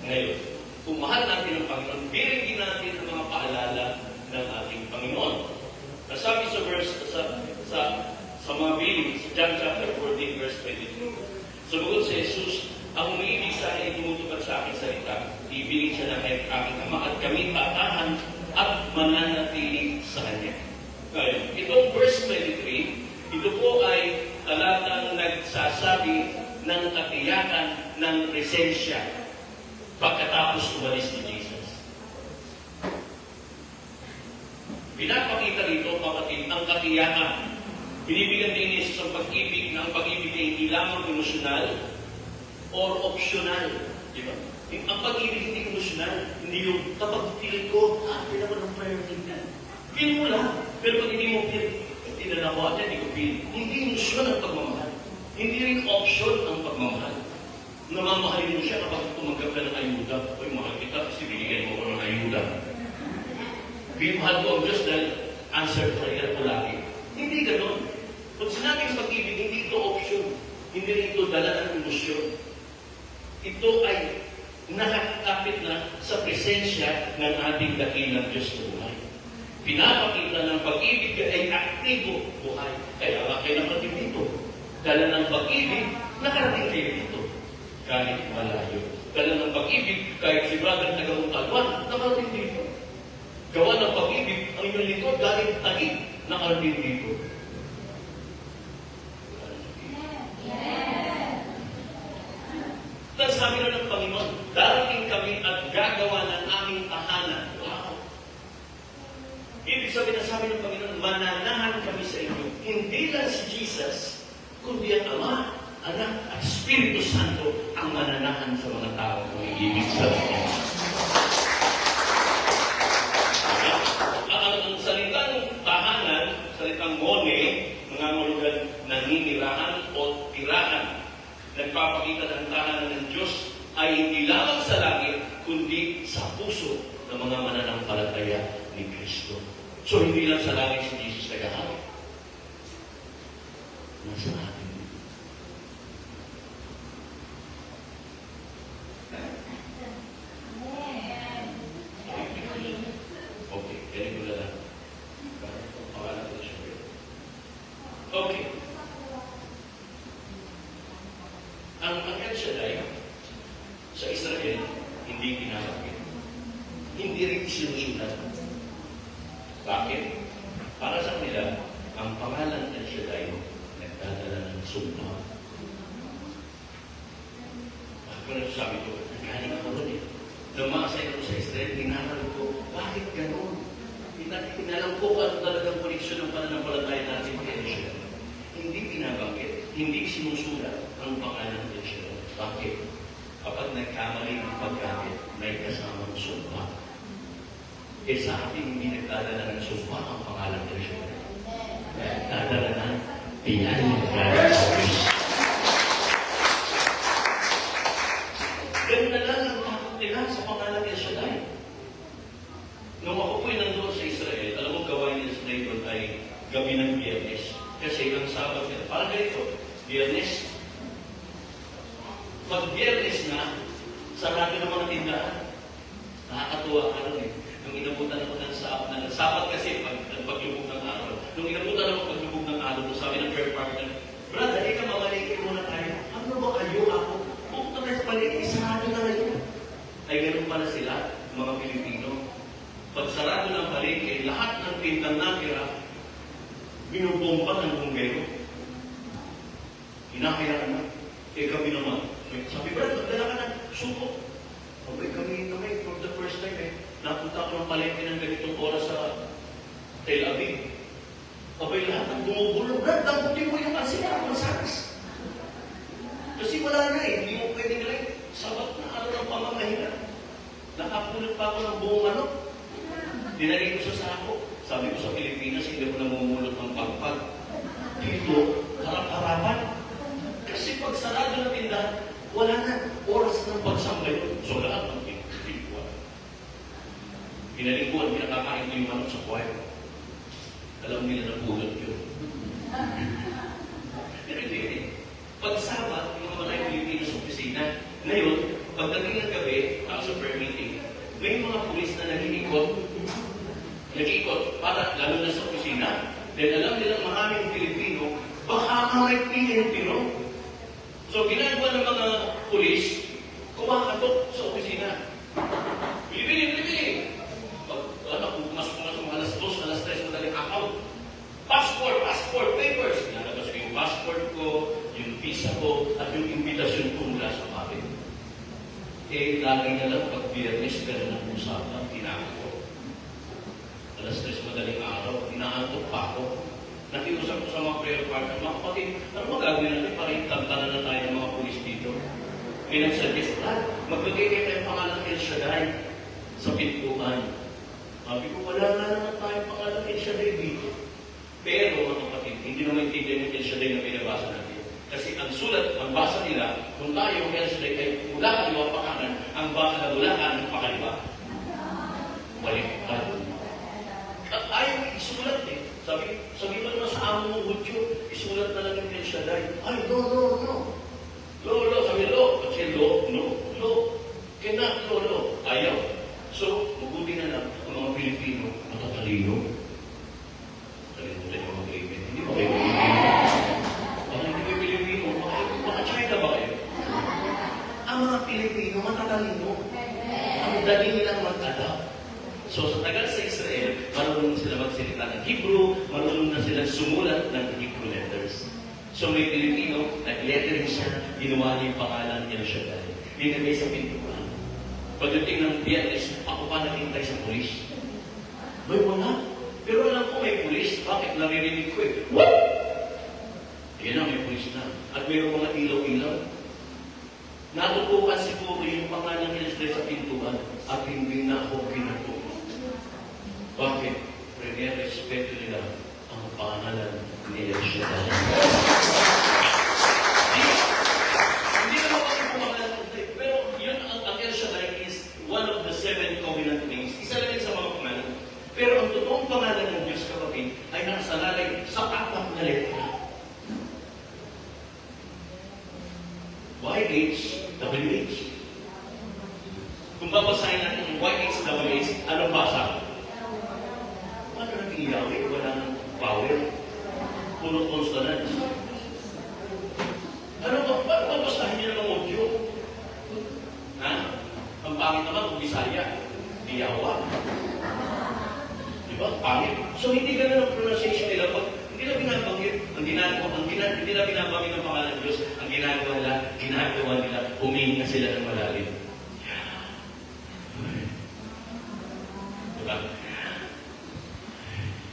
Ngayon, kung mahal natin ang Panginoon, birigin natin ang mga paalala ng ating Panginoon. Nasabi sa verse, sa mga biling, sa John chapter 14, verse 22, sabagot sa Jesus, ang umiibig sa akin ay tumutupad sa aking salita, ibigin siya ng aking Ama at kami tatahan at mananatili sa Kanya. Ngayon, itong verse 23, ito po ay talatang nagsasabi ng katiyakan ng presensya pagkatapos umalis ni Jesus. Pinapakita rito, kapatid, ang katiyakan. Binibigyan din ni Jesus ang pag-ibig na ang pag-ibig ay hindi lamang emosyonal or optional. Di ba? Ang pag-ibig hindi emosyonal. Hindi yung kapag pilit ko, hindi naman ang priority na. Feel mo lang. Pero pag hindi mo feel, hindi na ako at hindi ko feel. Hindi emosyon ang pagmamahal. Hindi rin option ang pagmamahal. Namamahalin mo siya kapag tumanggap ka ng ayuda. Uy, mahal kita kasi binigay mo ko ng ayuda. Mahal ko ang Diyos dahil answer prayer ko lagi. Hindi ganon. Kung sinabing pag-ibig, hindi ito option. Hindi rin ito dala ng emosyon. Ito ay nakakapit na sa presensya ng ating dakilang Diyos sa buhay. Pinapakita ng pag-ibig ay aktibo buhay. Kaya kayo nakarating dito. Dala ng pag-ibig, nakarating kayo dito. Kahit malayo. Dala ng pag-ibig, kahit si Brother Tagawang nakarating dito. Gawa ng pag-ibig, ang inyong lingkod galing tagig, nakarating dito. Tapos sabi na ng Panginoon, darating kami at gagawa ng aming tahanan. Wow! Ibig sabihin na sabi ng Panginoon, mananahan kami sa inyo. Hindi lang si Jesus, kundi ang Ama, Anak, at Espiritu Santo ang mananahan sa mga tao ng ibig sa Kanya. Ang salitang tahanan, salitang mone, nangangulugan naninirahan o tirahan. Nagpapakita ng tahanan ng Diyos ay hindi lamang sa langit, kundi sa puso ng mga mananampalataya ni Kristo. So, hindi lang sa langit si Jesus nagahari. Nasa atin. Okay, ganito na lang. Pangalan ko siya. Okay. Ang El Shaddai sa Israel, hindi pinapakit. Hindi rin isinusunan. Bakit? Para sa kanila, ang pangalan El Shaddai nagdadala ng sumpa. Bakit ko nasasabi ko? Galing ako rin eh. Lumasay ako sa Israel, hinaral ko, bakit gano'n? Inalam ko kung ano talagang koneksyon ng pananampalataya natin kay El Shaddai. Hindi pinabangkit, hindi sinusulat ang pangalan ng El Shaddai. Bakit? Kapag nagkamali ng paggamit, may kasamang sumpa. Eh sa ating hindi nagdadala ng sumpa ang pangalan ng El Shaddai. Nagdadala ng biyaya galing sa Diyos. Ganun na lang ang takot nila sa pangalan ng El Shaddai. Nung ako po'y nandoon sa Israel, alam mo gawain nila sa Dayton ay gabi ng Biyernes. Kasi ang Sabat nila, parang ganito, Biyernes. Pag Biyernes na, sarado ng mga tindahan. Nakakatuwa ka rin eh. Nung inabutan ako ng Sabat kasi paglubog ng araw. Nung inabutan ako paglubog ng araw, sabi ng prayer partner, Brother, ikaw mamaliki muna tayo. Ano ba kayo ako? Pupunta na sa paliki, sarado na ngayon. Ay ganun pala sila, mga Pilipino. Pag sarado ng paliki, lahat ng tindang natira, binubomba ng bunggero. Hinahayaan na. Eh kami naman. Sabi, Brad, magdala ka ng suko. Abay kami for the first time napunta ko ng palengke ng ganitong oras sa Tel Aviv. Abay lahat ng bumubulong. Brad, damputin mo yung asina ng sakas. Kasi wala na eh. Hindi mo pwede na rin. Sabat na araw ng pamamahinga. Nakapulot pa ako ng buong manok. Dinagay ko sa sako. Sabi ko sa Pilipinas, hindi ko namumulot ng pagpag. Dito, harap-harapan. Kasi pag sarado na tindahan, wala na oras ng pagsamba yun. So lahat ng pinagkuhan. Pinalingkuhan, pinakakain ko yung manok sa choir. Alam nila na pulot yun. Pero hindi. Pagsama, yung mga Pilipino sa opisina, ngayon, pagdating ng gabi, sa prayer meeting, may mga pulis na nag-iikot para, lalo na sa opisina, dahil alam nilang maraming Pilipino, baka may Pilipino. So, ginagawa ng mga pulis, kumakatok sa opisina. Bili! Pumasok na sa mga alas 2, alas 3, madaling account. Passport, papers. Nalabas ko yung passport ko, yung visa ko, at yung invitation ko mula sa kapit. Lagi na lang pag biyernes, pero ng usapan, tinakot ko. Alas 3 madaling araw, inaantok pa ako. Nakiusap ko sa mga prayer partner, mga kapatid, ano magagawin natin para itantanan na tayo ng mga pulis dito? May nagsuggest, magbagay kayo tayong pangalan ng El Shaddai sa pintuan. Sabi ko, wala na naman tayong pangalan ng El Shaddai dito. Pero mga kapatid, hindi naman intindihan yung El Shaddai na pinabasa natin. Kasi ang sulat, ang basa nila, kung tayo yung El Shaddai ay mula kaliwa pa kanan, ang basa na mula kanan pa kaliwa. Baliktad. At ayaw isulat eh. Sabi mo naman sa amo mong Hudyo, isulat na lang yung El Shaddai. Ay, no. Lo, sabi lo. Kasi lo, cannot, lo. Ayaw. So, mabuti na lang ang mga Pilipino, matatalino. Kalimutan yung mga Pilipino. Hindi ba kayo Pilipino? Baka hindi kayo Pilipino. Baka China ba kayo? Ang mga Pilipino, matatalino. Ang dali nilang mag-adapt. So, sa tagal sa Israel, marunong sila magsalita ng Hebrew, marunong na sila sumulat ng Hebrew letters. So, may Pilipino, nag-lettering siya, ginawa niya yung pangalan El Shaddai. Linagay sa pintuan. Pagdating ng Biyernes, ako pa naghintay sa pulis. May wala. Pero alam ko may pulis. Bakit? Naririnig ko eh. What? Yan na, may pulis na. At mayroong mga ilaw-ilaw. Natutukan siguro yung pangalan ng El Shaddai sa pintuan at hindi na ako ginagawa. Bakit? Premier, respeto nila ang pangalan ni El Shaddai. Hindi naman kasi pumangalan ng Shaddai, pero yun, ang El Shaddai is one of the 7 covenant names. Isa lang yun sa mga pangalan. Pero ang totoong pangalan ng Diyos, kapatid, ay nakasalalay sa 4 na letra. YHWH. Kung babasahin natin yung YHWH, anong basa? Paano natin Yahweh? Wala ng power. Puro consonants. Ano ba? Paano babasahin niyo ng audio? Ha? Ang pangit naman kung Bisaya. Diyawa. Diba? Pangit. So hindi ganun ang pronunciation nila. Pag hindi na binabanggit, hindi na binabanggit ang pangalan ng Diyos. Ang ginagawa nila, huminga sila ng malalim. Diba?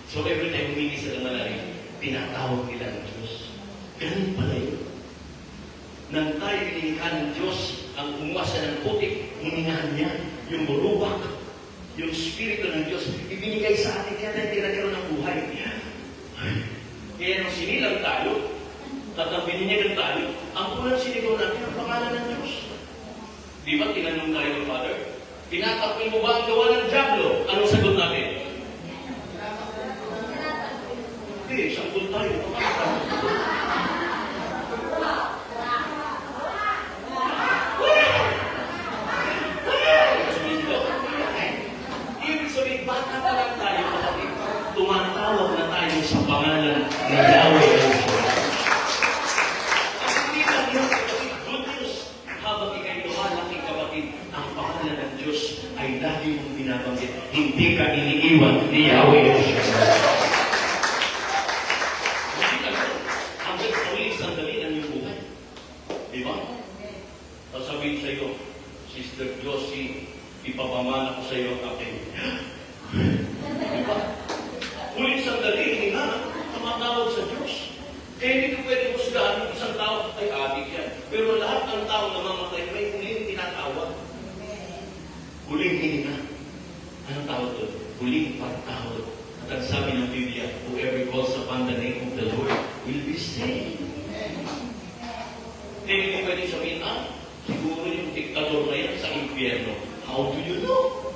So every time humingi sila ng malalim, tinatawag nila ng Diyos. Ganun pala yun. Nang tayo hininga ng Diyos, ang umasa ng putik, hiningahan niya, yung burubak, yung Espiritu ng Diyos, ibinigay sa atin, kaya tayo tinagkaroon ng buhay. Kaya nung sinilang tayo, at ang bininyagan tayo, ang unang sinigaw natin ang pangalan ng Diyos. Di ba tinanong tayo ng Father? Tinatakpin mo ba ang gawa ng Diablo? Anong sagot natin? Hindi, sagot tayo. Ibig sabihin, bata pa lang tayo, kapatid, tumatawag na tayo sa pangalan ng Yahweh. At hindi lang yun, kapatid, good news. Habang ikay lumalaki, kapatid, ang pangalan ng Diyos ay lagi mong binabanggit. Hindi ka iniiwan ni Yahweh. Hindi ka lang. Hanggang sa huling sandali ng iyong buhay. Di ba? Sasabihin sa iyo, Sister Josie, ipapamana ko sa iyo ang aking. Diba? Huling sandali, hindi nga, tumatawag sa Diyos. Kaya hindi ko pwede husgahan yung isang tao, ay adik yan. Pero lahat ng tao na mamatay, may huling tinatawag. Huling hininga. Anong tawag doon? Huling pagtawad. At ang sabi ng Biblia, whoever calls upon the name of the Lord will be saved. Hindi mo pwede sabihin, siguro yung diktador na yan sa impyerno. How do you know?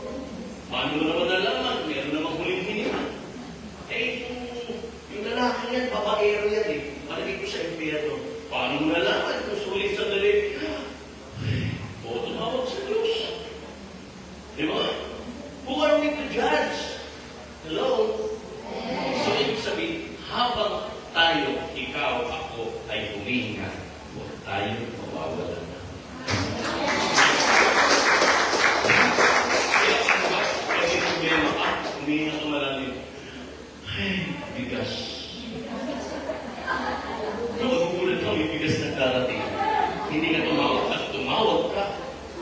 Paano mo naman nalaman? Meron namang huling hininga. Yung lalaki yan, babaero yan eh. Malagay ko sa impyerno. Paano mo nalaman? Kung sulit sa dali, tumawag sa Diyos. Di ba? Who are we to judge? Hello? So, ibig sabihin, habang tayo, ikaw, ako, ay huminga, huwag tayo mawawala na. Kaya ano ba? Kasi problema ka, huminga ka malalim. Ay, bigas. Magugulat ka, may bigas na darating. Hindi ka tumawag ka, tumawag ka.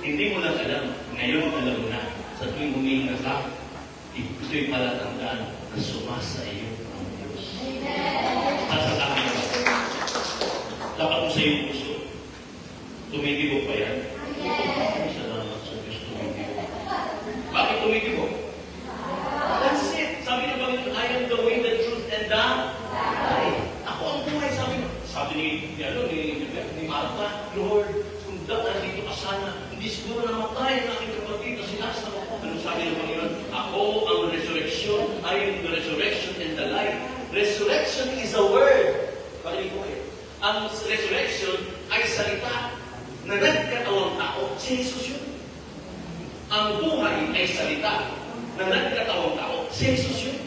Hindi mo lang alam. Ngayon alam mo na. Sa tuwing huminga ka, ito'y palatandaan na sumasa iyo ang Diyos. Nasa akin na. Dapat mo sa iyong puso. Tumigibog ba yan? Salamat sa Diyos, tumigibog. Bakit tumigibog? That's it. Sabi ng Panginoon, I am the way, the truth, and the life. Ako ang buhay, sabi ni Martha, Lord, kung nandito ka sana, hindi siguro namatay ang aking kapatid na sinasama ko. Ano sabi ng Panginoon? Ako ang resurrection, I am the resurrection and the life. Resurrection is a word. Pakinig ko kayo. Ang resurrection ay salita na nagkatawang tao. Si Jesus yun. Ang buhay ay salita na nagkatawang tao. Si Jesus yun.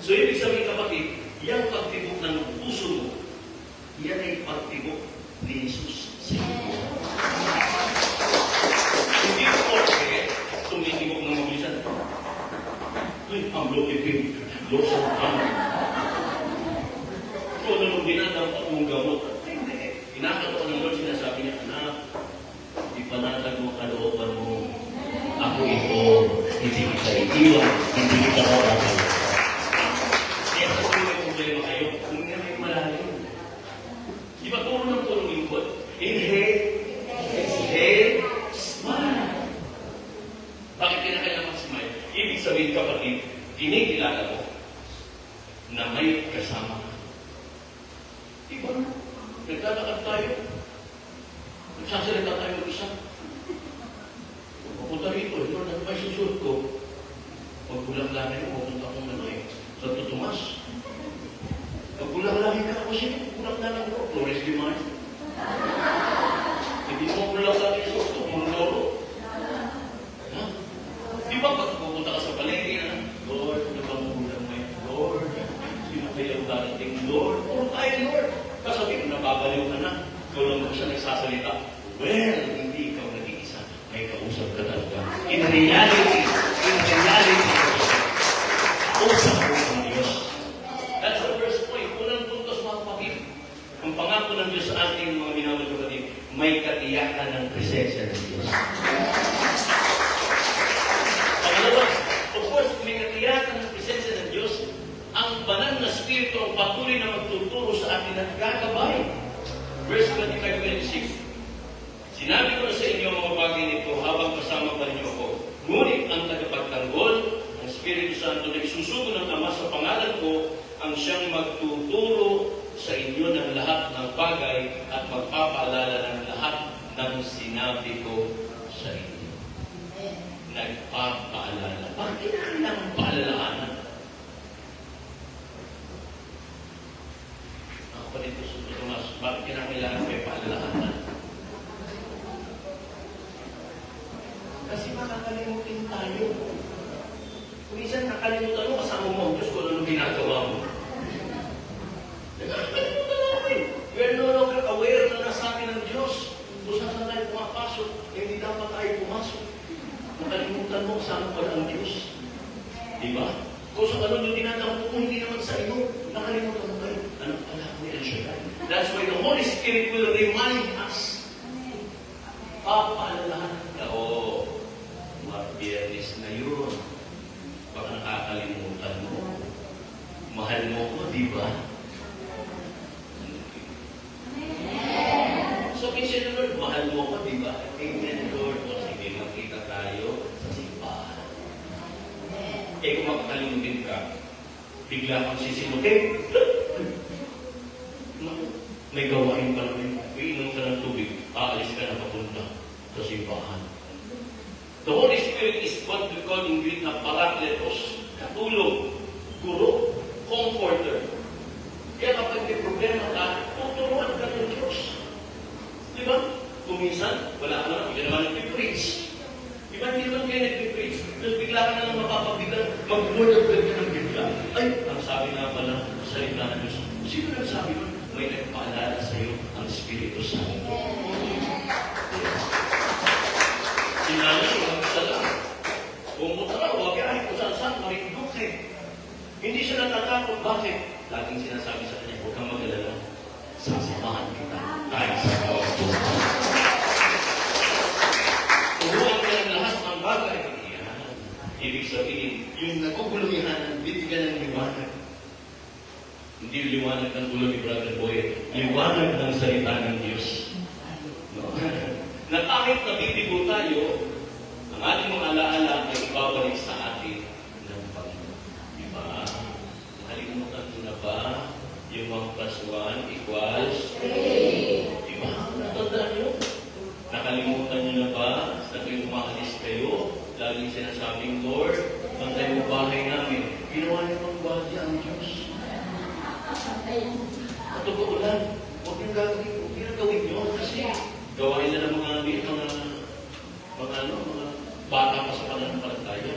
So, ibig sabihin kapatid, yung pagtibok ng puso mo, yan ay pagtibok ni Jesus sa iyo. Hindi ko okay, tumitibok ng mabilisan. Uy, ang lupipin, losan ka. So, nung dinadapat mong gamot, hindi. Inakataon ng Lord, sinasabi niya, anak, ipanatag mo kalooban mo. Ako ito, hindi kita iiwan, hindi kita mawawala. Kaya sa may problema kayo, kung nga may malalim. Di ba turo ng tulong lingkod? Inhale, exhale, smile. Bakit kinakailangan smile? Ibig sabihin kapatid, kinikilala mo na may kasama ka. Diba? Naglalakad tayo. Nagsasalita tayo mag-isa. Pupunta rito, ito na may susunod ko. Pagbulang-langin mo, pupunta akong Santo Tomas. Pagbulang-langin ka ako siya, bulang-langin ko. Flores de Mayo. Hindi mo bulang-langin sa gusto, Monoro. Ha? Di ba pag pupunta ka sa palengke na, Lord, ano ba mo bulang ngayon? Lord, sino kayo ang darating? Lord, puro tayo, Lord. Kasabi, nababaliw ka na. Ikaw lang mo siya nagsasalita. Well, hindi ikaw nag-iisa. May kausap ka talaga. In reality, usap ko ng Diyos. That's the first point. Unang puntos mga kapatid. Ang pangako ng Diyos sa ating mga minamahal kapatid, may katiyakan ng presensya ng Diyos. Pangalawa, of course, may katiyakan ng presensya ng Diyos. Ang banal na Espiritu ang patuloy na magtuturo sa atin at gagabay. Verse 25-26. Sinabi ko na sa inyo mga bagay nito habang kasama pa ninyo ako. Ngunit ang tagapagtanggol, ang Espiritu Santo na isusugo ng Ama sa pangalan ko, ang siyang magtuturo sa inyo ng lahat ng bagay at magpapaalala ng lahat ng sinabi ko sa inyo. Nagpapaalala. Bakit kailangan paalalahanan? Ako pa dito sa Tomas, bakit kailangan may paalalahanan? Kasi makakalimutin tayo. Kung minsan nakalimutan mo, kasama mo ang Diyos kung ano ginagawa mo. Nakakalimutan natin. We are no longer aware na nasa atin ng Diyos. Kung saan tayo pumapasok, hindi dapat tayo pumasok. Nakalimutan mo, kasama pala ang Diyos. Diba? Kung sa ano yung dinadaman mo, hindi naman sa iyo, nakalimutan mo kayo. Anong pala ko yan siya? That's why the Holy Spirit will remind us. Papaalalahan ka, Biyernes na yun. Baka nakakalimutan mo. Mahal mo ko, di ba? So, minsan Lord, mahal mo ko, di ba? Amen, Lord. O sige, magkita tayo sa Eh kung makakalimutin ka, bigla kang sisimutin. May gawain pa naman. Iinom ka ng tubig, aalis ka na papunta sa simbahan. The Holy Spirit is what we call in Greek na parakletos, katulong, guro, comforter. Kaya kapag may problema ka, tuturuan ka ng Diyos. Di ba? Kuminsan, wala ka naman, hindi ka naman nag-preach. Di ba, hindi naman kayo nag-preach. Tapos bigla ka na lang mapapabigan, mag-word of God ka ng bigla. Ay, ang sabi nga pala sa salita ng Diyos, sino nagsabi mo? May nagpaalala sa iyo ang Espiritu Santo. Yes. Sinanay, huwag isa lang. Pumunta ka, huwag yan, kung saan-saan, marindok eh. Hindi siya natatakot. Bakit? Laging sinasabi sa kanya, huwag kang mag-alala. Sasamahan kita. Tayo sa bawat buhay. Turuan ka ng lahat ng bagay. Yan. Ibig sabihin, yung naguguluhan, bibigyan ng liwanag. Hindi liwanag ng ulo ni Brother Boy. Liwanag ng salita ng Diyos. No? Na kahit nabibigo tayo, ang ating mga alaala ay ibabalik sa atin ng Panginoon. Diba? Nakalimutan mo na ba yung 1 plus 1 equals 3? Diba? Natandaan nyo? Nakalimutan nyo na ba na tuwing umaalis kayo, laging sinasabing, Lord, bantay mo bahay namin. Ginawa niyo pang bahay ang Diyos. At totoo lang, huwag yung gagawin nyo kasi gawain na ng mga bata pa sa pananampalataya.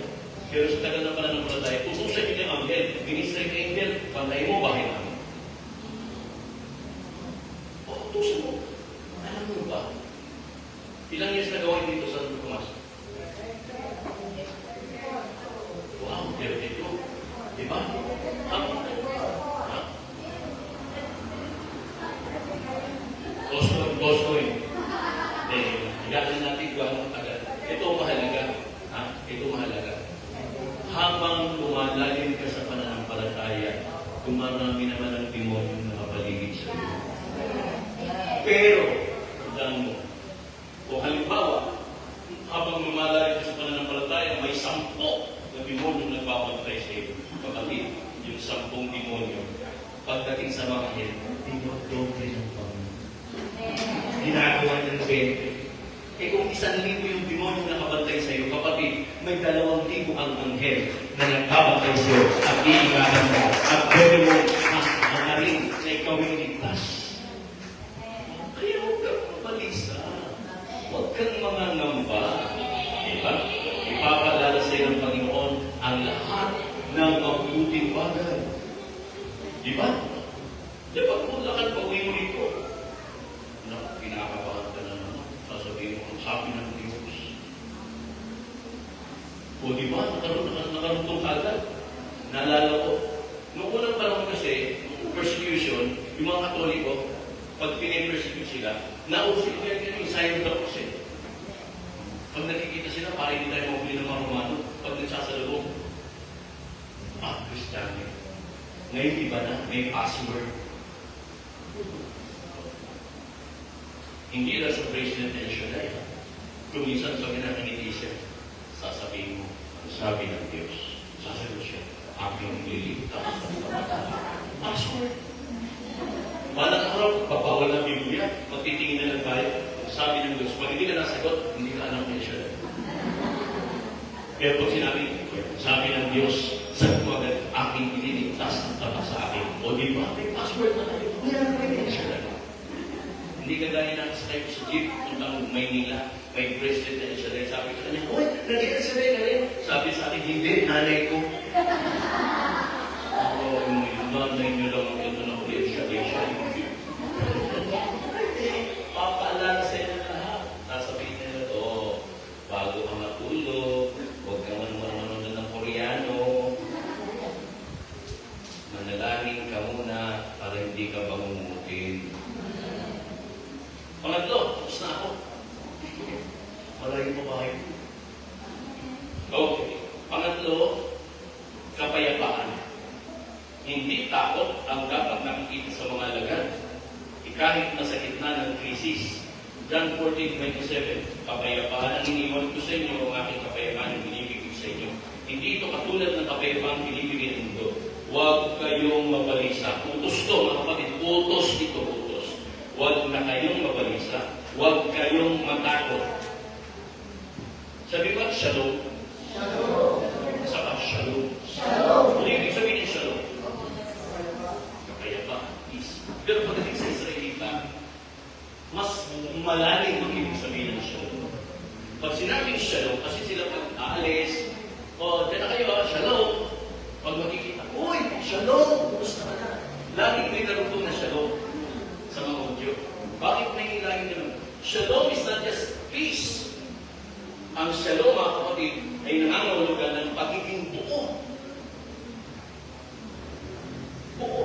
Pero sa tagal ng pananampalataya, tutusan nyo ng anghel, ministry ng anghel, pantay mo bahay namin. O, tutusan mo. Alam mo ba? Ilang years na gawain dito sa Tomas? Wow, 32. Diba? Boskoy. Higatan natin gawang agad. Ito mahalaga. Ito mahalaga. Habang lumalalim ka sa pananampalataya, dumarami naman ang demonyo na kapaligid sa iyo. Pero, tandaan mo, kung halimbawa, habang lumalalim ka sa pananampalataya, may 10 na demonyo nagbabantay sa iyo. Kapatid, yung 10 demonyo, pagdating sa mga hil, dinodoble ng Panginoon. Ginagawa ng 20. Eh kung 1,000 yung demonyo na nakabantay sa iyo, kapatid, may 2,000 ang anghel na nagkabantay sa iyo at iingatan ka at pwede mo hangarin na ikaw yung ligtas. Kaya huwag kang mabalisa. Huwag kang mangangamba. Diba? Ipapalala sa iyo ng Panginoon ang lahat ng mabuting bagay. Diba? Diba kung lakad pa uwi mo dito? Kinakabahan ka na naman. Sasabihin mo, ang sabi ng Diyos. O diba, nakarutong ka agad. Naalala ko, noong unang panahon kasi, persecution, yung mga Katoliko, pag pinipersecute sila, nausin nila yung sign of the cross eh. Pag nakikita sila, parang hindi tayo mahuli ng mga Romano, pag nagsasalubong, Kristiyano. Ngayon iba na, may password. Hindi lang sa bracelet na siya na yan. Kung minsan sa kinakangiti siya, sasabihin mo, sabi ng Diyos, sasabihin siya, aking liligtas. Password. Balang araw, papawal ng Biblia, magtitingin na lang tayo. Sabi ng Diyos, pag hindi ka nasagot, hindi ka alam niya siya. Pero pag sinabi, sabi ng Diyos, sabi mo agad, aking ililigtas ang tama sa akin. O di ba, may password na tayo. Hindi siya na. Hindi kagaya ng sakay ko sa jeep, puntang Maynila, may bracelet na siya rin. Sabi ko sa kanya, uy, nagkita siya rin ka rin. Sabi sa akin, hindi, nanay ko. Yung nanay niyo lang ang ito na ulit siya rin siya. Papaalala sa inyo na lahat. Sasabihin nila, bago ka matulog, huwag ka manonood ng Koreano. Manalangin ka muna para hindi ka pangumutin. Pangatlo, tapos na ako. Maraming pa kayo. Okay. Pangatlo, kapayapaan. Hindi takot ang dapat nakikita sa mga alagad. Kahit nasa gitna ng krisis. John 14:27, kapayapaan ang iniwan ko sa inyo, ang aking kapayapaan ang binibigay sa inyo. Hindi ito katulad ng kapayapang binibigay ng mundo. Huwag kayong mabalisa. Utos to, mga kapatid. Utos ito, utos. Huwag na kayong mabalisa. Huwag kayong matakot. Sabi ba, shalom? Shalom. Saka shalom. Shalom. Ano yung sabihin ng shalom? Kapayapaan, peace. Pero pagdating sa Israelita, mas malalim ang ibig sabihin ng shalom. Pag sinabing shalom, kasi sila pag aalis, dyan na kayo, shalom. Pag makikita, uy, shalom, kumusta ka na? Laging may narutong na shalom sa mga audio. Bakit may ilangin naman? Shalom is not just peace. Ang shalom, mga kapatid, ay nangangahulugan ng pagiging buo. Buo.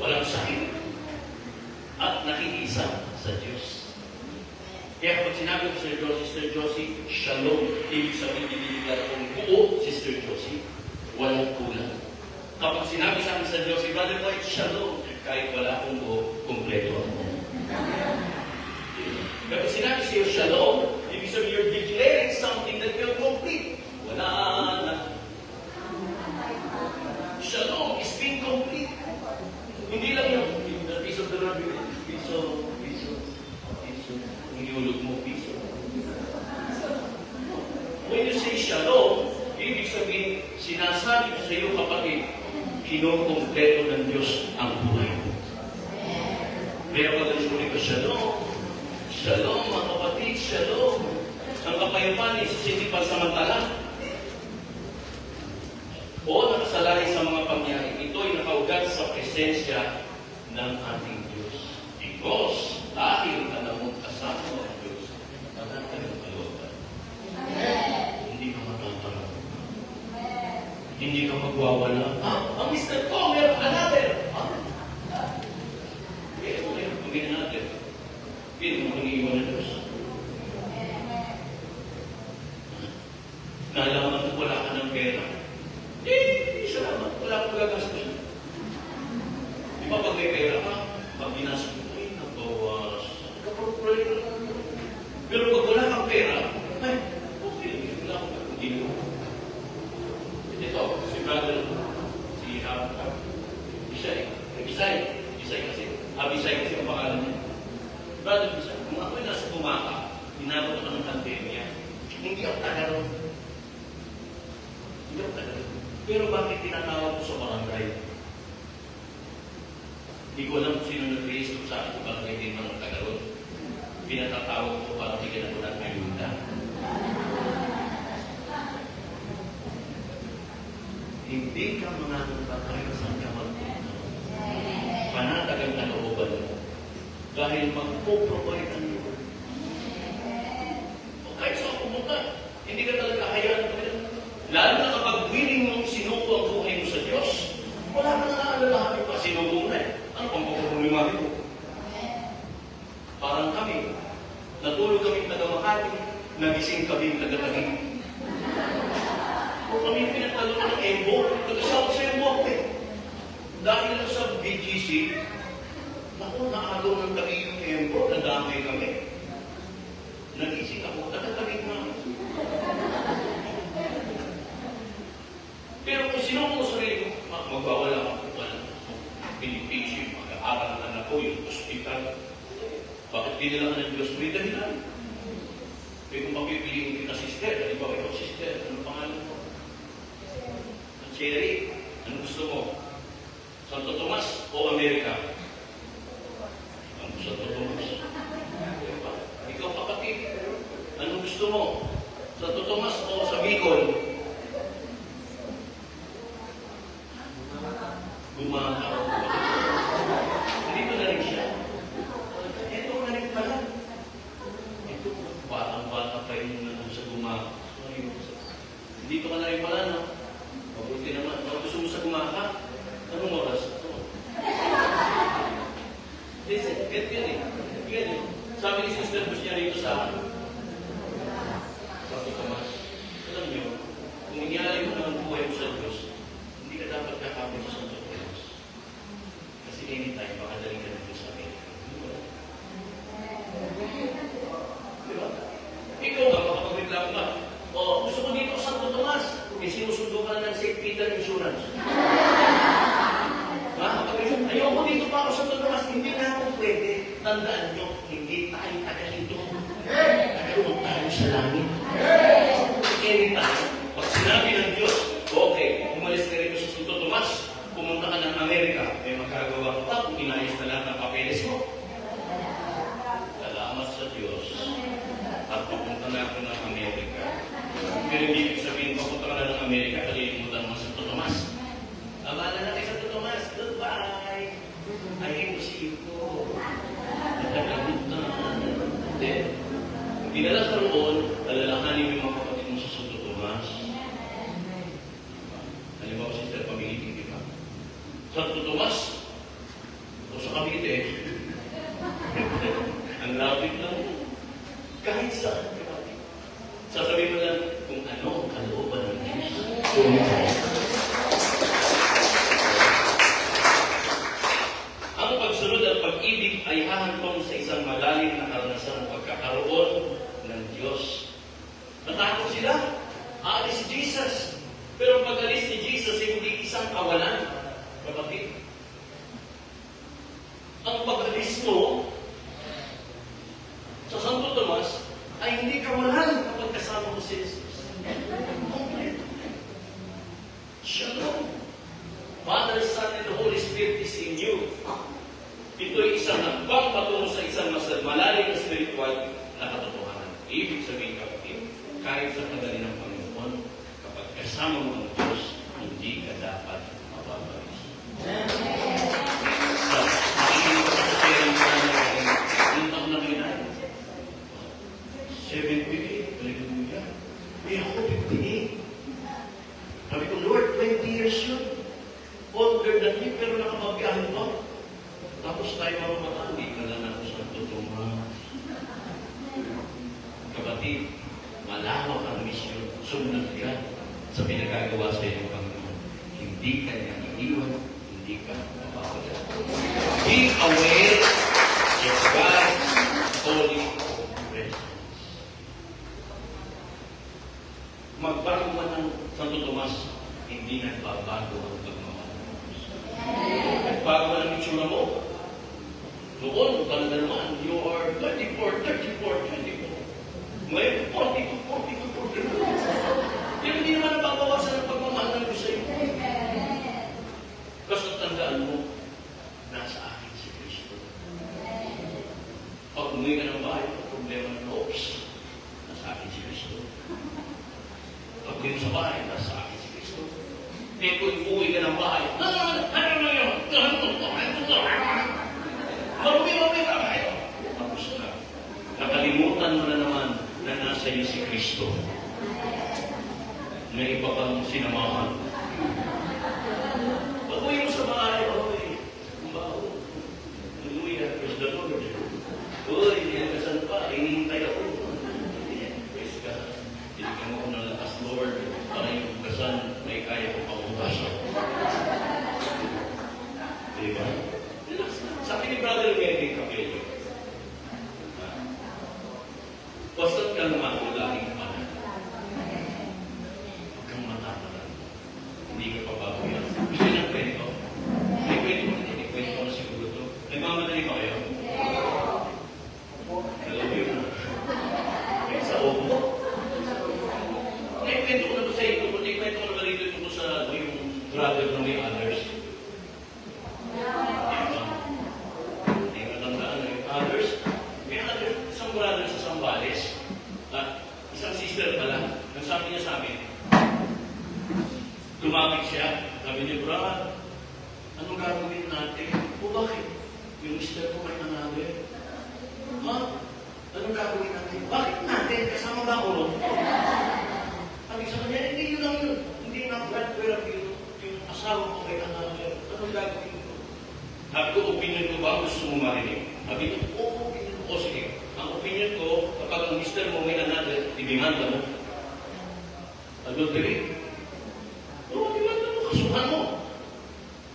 Walang sakit. At nakikisa sa Diyos. Kaya kapag sinabi ko Sister Josie, shalom, ibig sabihin dinidiklara kong buo, Sister Josie, walang kulang. Kapag sinabi sa akin sa Josie, Brother Boy, shalom, kahit wala akong buo, kumpleto ako. Kapag sinabi sa iyo, shalom, ibig sabihin you're declaring something that you're complete. Wala na. Shalom is being complete. Hindi lang yung the peace of the Lord, piso. Hinihulog mo, piso. When you say shalom, ibig sabihin, sinasabi ko sa iyo, kapatid, kinukumpleto ng Diyos ang buhay mo. Kaya pag nagsuli ko, shalom, shalom, mga kapatid, shalom. Ang kapayapaan is hindi pansamantala. O nakasalay sa mga pangyayari, ito ay nakaugat sa presensya ng ating Diyos. Because dahil ka namang kasama ng Diyos, wala ka ng kalooban. Hindi ka matatarap. Hindi ka magwawala. Ang Mr. Ko, meron another. Meron, pagin natin. Hindi mo mag-iwan ng Diyos. Nalaman mo wala ka ng pera. Salamat. Wala akong gagastos. Di ba pag may pera ka, pag ginastos mo, nabawas. Pero pag wala kang pera, ay, okay, wala akong gagawin. Ito, si brother, si Bisay kasi ang pangalan niya. Brother Bisay, kung ako'y nasa Bumaka, inabot ako ng pandemya, hindi ako tagaroon. Pero bakit tinatawag ko sa barangay? Hindi ko alam kung sino nag-raise ko sa akin kung bakit hindi mga tagaroon. Pinatatawag ko para bigyan ako ng ayuda. Hindi ka mananong kahit saan ka magpunta. Panatag ang kalooban mo. Dahil mag-provide ang iyo. O kahit saan pumunta, hindi ka talaga hayaan. Lalo na kapag willing mong sinuko ang buhay mo sa Diyos, wala ka na naalalahanin pa, sinuko mo na eh. Ano pang problema ito? Parang kami, natulog kaming taga-Makati, nagising kaming taga-Taguig. O kami pinagtalungan ng Embo, taga-South sa Embo eh. Dahil lang sa BGC, naku, naagaw ng Taguig yung Embo, nadamay kami. Nagising ako, taga-Taguig na. Pero kung sino mo sarili ko, magbawala ako wala. Pinipisi, mag-aaral ng anak ko, yung hospital. Bakit dinilaan ng Diyos? May dahilan. May kung mapipiliin kita sister, halimbawa ikaw sister, ano pangalan mo? Cherry, ano gusto mo? Santo Tomas o Amerika? Ang Santo Tomas. Ikaw kapatid, ano gusto mo? Santo Tomas o sa Bicol? Gumakaw. Dito na rin siya. Ito na rin pala. Ito, batang-bata pa yung nandun sa Gumakaw. Dito ka na rin pala, no? Mabuti naman. Kung gusto mo sa Gumakaw, anong oras? Listen, get yan eh. Sabi ni Sister Bush niya rito sa akin. Sabi ko, Mas, alam niyo, kung inyalay mo naman buhay mo sa Diyos, hindi ka dapat kakapit sa Santo Tomas. Kasi anytime, baka daling ka nito sa akin. Diba? Ikaw nga, makapagreklamo ka. O, gusto ko dito sa Tandaan nyo, hindi tayo taga dito. Nagkaroon tayo sa langit. Anytime, pag sinabi ng Diyos, okay, umalis ka rin sa Santo Tomas, pumunta ka ng Amerika, may magagawa ka pa kung inayos na lahat ng papeles mo. Salamat sa Diyos. At pupunta na ako ng Amerika. Pero hindi ibig sabihin, papunta ka na ng Amerika, kalilimutan mo sa Santo Tomas. Abala na kay Santo Tomas, goodbye! I hate to see you go. Nakakalimutan. Then, dinala ka roon, alalahanin mo yung mga kapatid mo sa Santo Tomas. Halimbawa, sister, pamiliting, di ba? Santo Tomas, o sa Cavite, ang lapit lang. Kahit saan, kapatid. Sasabihin mo lang kung ano ang kalooban ng Diyos. Ang pagsunod at pag-ibig ay hahantong sa isang malalim na karanasan ng pagkakaroon ng Diyos. Natakot sila. Aalis si Jesus. Pero ang pag-alis ni Jesus ay hindi isang kawalan. Kapatid, ang pag-alis mo sa Santo Tomas ay hindi kawalan kapag kasama mo si Jesus. Shalom. Father, Son, and the Holy Spirit is in you. Ito ay isang hakbang patungo sa isang mas malalim na spiritual na katotohanan. Ibig sabihin, kapatid, kahit sa kadali ng Panginoon, kapag kasama mo ang Diyos, hindi ka dapat mababalis. Sa makikinig ko sa sharing ko na yung taon na kinay. 78, hallelujah. May ako 58. Sabi ko, Lord, 20 years yun. Older than me, pero nakapagbiyahin pa. Tapos tayo mamamata, hindi ka lang ako sa tutuma. Kapatid, malawak ang misyon. Sumunod ka sa pinagagawa sa iyo, Panginoon. Hindi ka niya iiwan, hindi ka mapapagod. Be aware of God's holy presence. Magbago man ng Santo Tomas, hindi nagbabago ang pagmamahal ng Diyos. Nagbago man ang itsura mo. Noon, talaga naman, you are 24, 34, 24. Ngayon, 42, 42, 42. Pero hindi naman nababawasan ang pagmamahal ng Diyos sa iyo. Basta tandaan mo, nasa akin si Kristo. Pag umuwi ka ng bahay, problema ng oops, nasa akin si Kristo. Pag dito sa bahay, nasa akin si Kristo. Kaya kung umuwi ka ng bahay, ano yun? Marumi ka kayo. Tapos na. Nakalimutan mo na naman na nasa iyo si Kristo. Na iba kang sinamahan. Pag-uwi mo sa bahay, okay. Kumbaho. Hallelujah. Praise the Lord. Uy, kasan pa. Hinihintay ako. Praise God. Tinigyan mo ko ng lakas, Lord. Para yung kasan, may kaya ko pangutasan. Diba? Sabi ni Brother Mary Capello, basta't ka naman o laging kanan. Huwag kang matatalan. Hindi ka pababayan. Gusto niyo ng kwento? May kwento ko na, kwento ko na siguro ito. Nagmamadali ba kayo? Alam mo yun. May sa opo. May kwento ko na ito sa ito. May kwento ko na ba rito ito sa yung brother na may others. Isang brother sa Sambales, isang sister pala, ang sabi niya sa amin, lumapit siya, sabi niya, brother, anong gagawin natin? O bakit? Yung sister ko may nangyari. Ha? Anong gagawin natin? Bakit natin? Kasama ba ako ron? Sabi sa kanya, hindi yun lang yun. Hindi na brother, yung asawa ko may nangyari. Anong gagawin ko? Sabi ko, opinion ko ba? Gusto mo marinig? Sabi ko, oo, opinion ko. Sige. Ang opinion ko, kapag ang mister mo may another, ibinganda mo. Adultery. Oo, ibinganda mo. Kasuhan mo.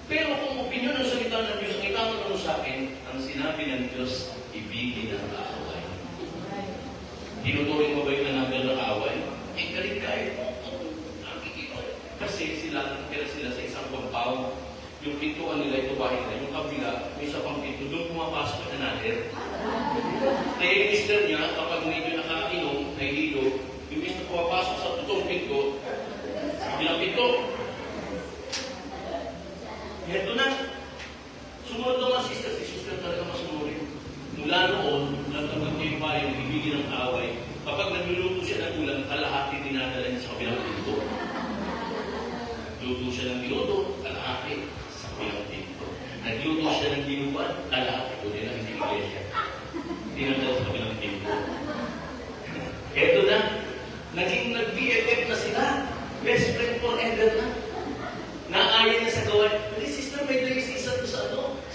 Pero kung opinion ng salita ng Diyos, ang itama mo sa akin, ang sinabi ng Diyos, ibigin ang kaaway. Tinuturing mo ba yung another na kaaway? Eh, galing kayo. Kasi sila sa isang compound, yung pintuan nila ito bahay nila, yung kabila, may isa pang pinto, doon pumapasok na natin. Kaya yung mister niya, kapag medyo nakainom, nahihilo, yung mister pumapasok sa tutong pinto, bilang pinto. Ito na. Sumunod naman si sister talaga masunurin. Mula noon, nagtanggap niya yung bayan, ibigin ng away. Kapag nagluluto siya ng ulam, kalahati dinadala niya sa kabilang pinto. Luto siya ng minuto, kalahati sa kabilang pinto. Nagluto siya ng dinuguan, kalahati ko nila, hindi iglesia. Dinadala sa kabilang pinto. Eto na, naging nag-BFF na sila. Best friend forever na. Naaya niya sa gawan. Hindi, sister, may days isa to sa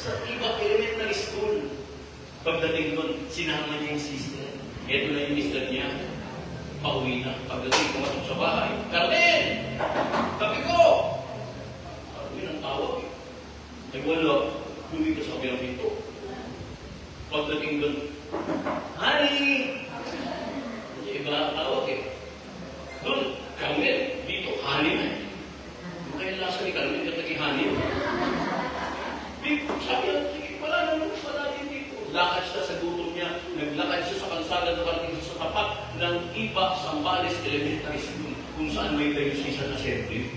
sa iba elementary school. Pagdating doon, sinama niya yung sister. Eto na yung mister niya. Pauwi na. Pagdating, pumasok sa bahay. Carmen! Tabi ko! Carmen ang tawag. Ay wala. Lumito sa kabilang pinto. Pagdating doon, Honey! Yung iba ang tawag eh. Doon, Carmen, dito, honey na. Yung kaya lasa ni Carmen, yung naging honey. Sabi niya, sige, wala naman pala din dito. Lakad siya sa gutom niya, naglakad siya sa kalsada na parating sa tapat ng iba Sambales Elementary School kung saan may tayo sa isang assembly.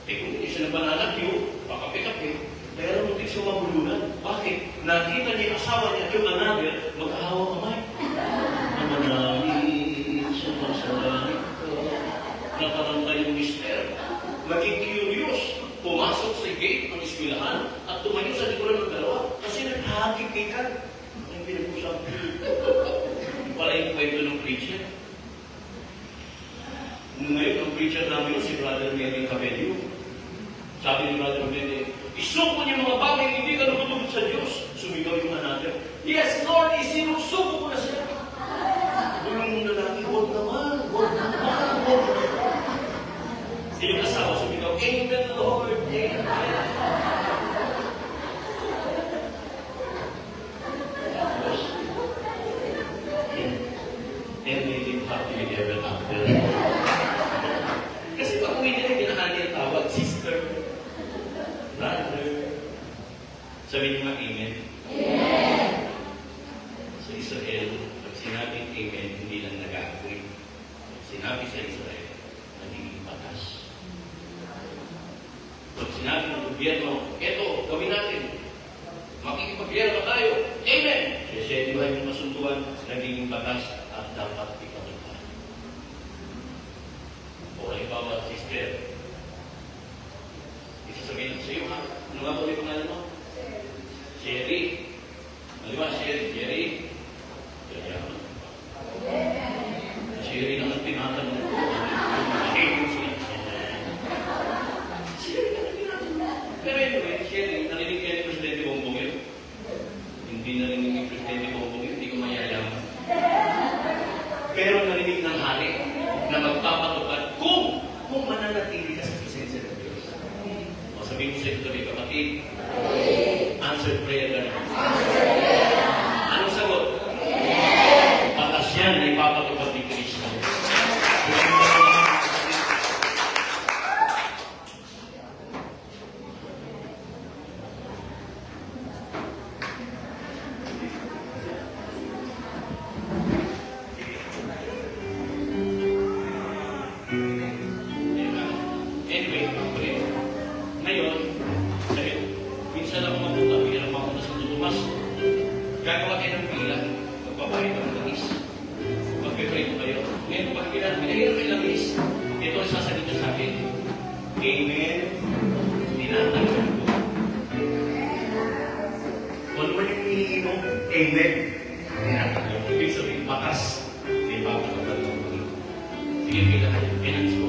Kung hindi siya nagbananagyo, pakape-kape, pero muntik siya mabulunan. Bakit? Nakita niya yung asawa niya, yung another, magkahawa kamay. Namanangin siya sa langit ko. Nakaranta yung mister. Maging curious. Pumasok sa gate ng eskwelahan at tumayo sa likuran ng dalawa kasi naghahakikikan. Ang pinag-usap. Para yung kwento ng preacher. Ngayon, ang preacher namin si Brother Melvin Cabello. Sabi ni Brother Melvin, isuko niya mga bagay, hindi ka nakutubod sa Diyos. Sumigaw yung another. Yes, Lord, isinusuko ko na siya. Yung lalaki, huwag naman. Yung asawa sumigaw, Amen, Lord, Amen. Tapos, and they live happily ever after. Kasi pag uwi nila, ginahani ang tawag, sister, brother. Sabi niyo nga, Amen. Amen. Sa Israel, pag sinabing Amen, hindi lang nag-agree. Sinabi sa Israel, nagiging batas. Pag sinabi ng gobyerno, eto, gawin natin. Makikipag-gera tayo. Amen! Sesedyuhan yung masunduan, naging batas at dapat ipatupad. O halimbawa, sister, isasabihin ko sa iyo, ha? Ano nga ba yung pangalan mo? Sherry. Halimbawa, Sherry. Sherry naman tinatanong ko. Pero anyway, Sherry, narinig kayo ni Presidente Bongbong yun. Hindi narinig ni Presidente Bongbong yun, hindi ko mayayaman. Pero narinig ng hari na magpapatupad kung mananatili ka sa presensya ng Diyos. O sabihin ko sa ito, kapatid, answered prayer ka na. Anong sagot? Batas yan na ipapatupad ni Kristo. Anyway, ngayon, dahil minsan ako mapunta, bigyan ako mapunta sa Tutumas, gagawa kayo ng pila, magbabayad ng langis. Mag-pray ko kayo. Ngayon, pag pinahirap kayo langis, ito ang sasagot niya sa akin. Amen. Tinatanggap ko. Kung naman yung hinihingi mo, Amen. Tinatanggap ko. Ibig sabihin, batas. May papatupad ng Panginoon. Sige, pila kayo. Pinagis ko.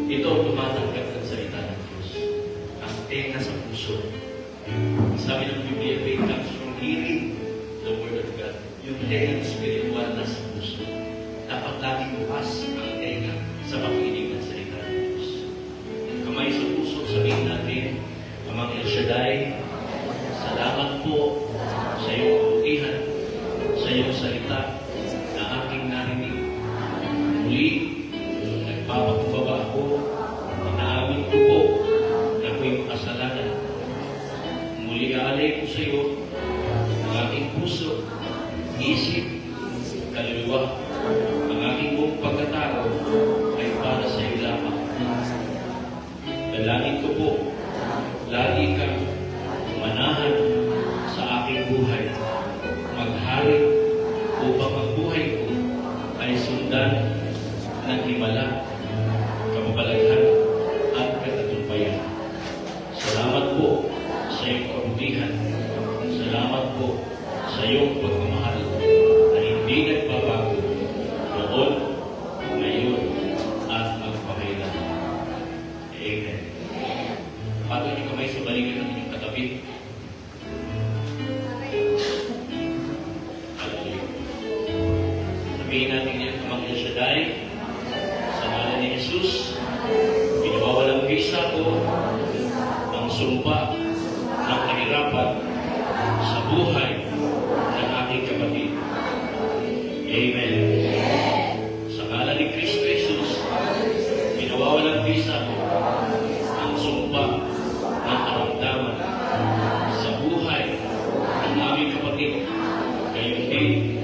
Ito ang tumatanggap ng salita ng Diyos. Ang tenga sa puso. Sabi ng Biblia, faith comes from hearing the Word of God. Yung tenga spiritual na sa puso. Dapat laging bukas ang tenga sa pakikinig ng salita ng Diyos. Kamay sa puso, sabihin natin, Amang El Shaddai, salamat po sa iyong kabutihan, sa iyong salita na aking narinig. Muli, nagpapakumbaba ako, inaamin ko po na ako'y makasalanan. Muli aalay ko sa iyo ang aking puso, isip, kaluluwa, ang aking buong pagkatao ay para sa iyo lamang. Dalangin ko po, lagi kang manahan sa aking buhay, maghari upang ang buhay ko ay sundan ng himala, kapabalaghan at katatumpayan. Salamat po sa iyong kabutihan. Salamat po sa iyong pagmamahal na hindi nagbabago noon, ngayon, at magpakailan. Amen. Patong niyo kamay sa balikan ng inyong katabi. Hallelujah. Sabihin natin yan, Amang El Shaddai, sa ngalan ni Jesus, binawawalang visa ko ang sumpa ng kahirapan karapat sa buhay ng aking kapatid. Amen. Sa ngalan ni Kristo Jesus, pinawawalang bisa ang sumpa ng karamdaman sa buhay ng aming kapatid. Gayon din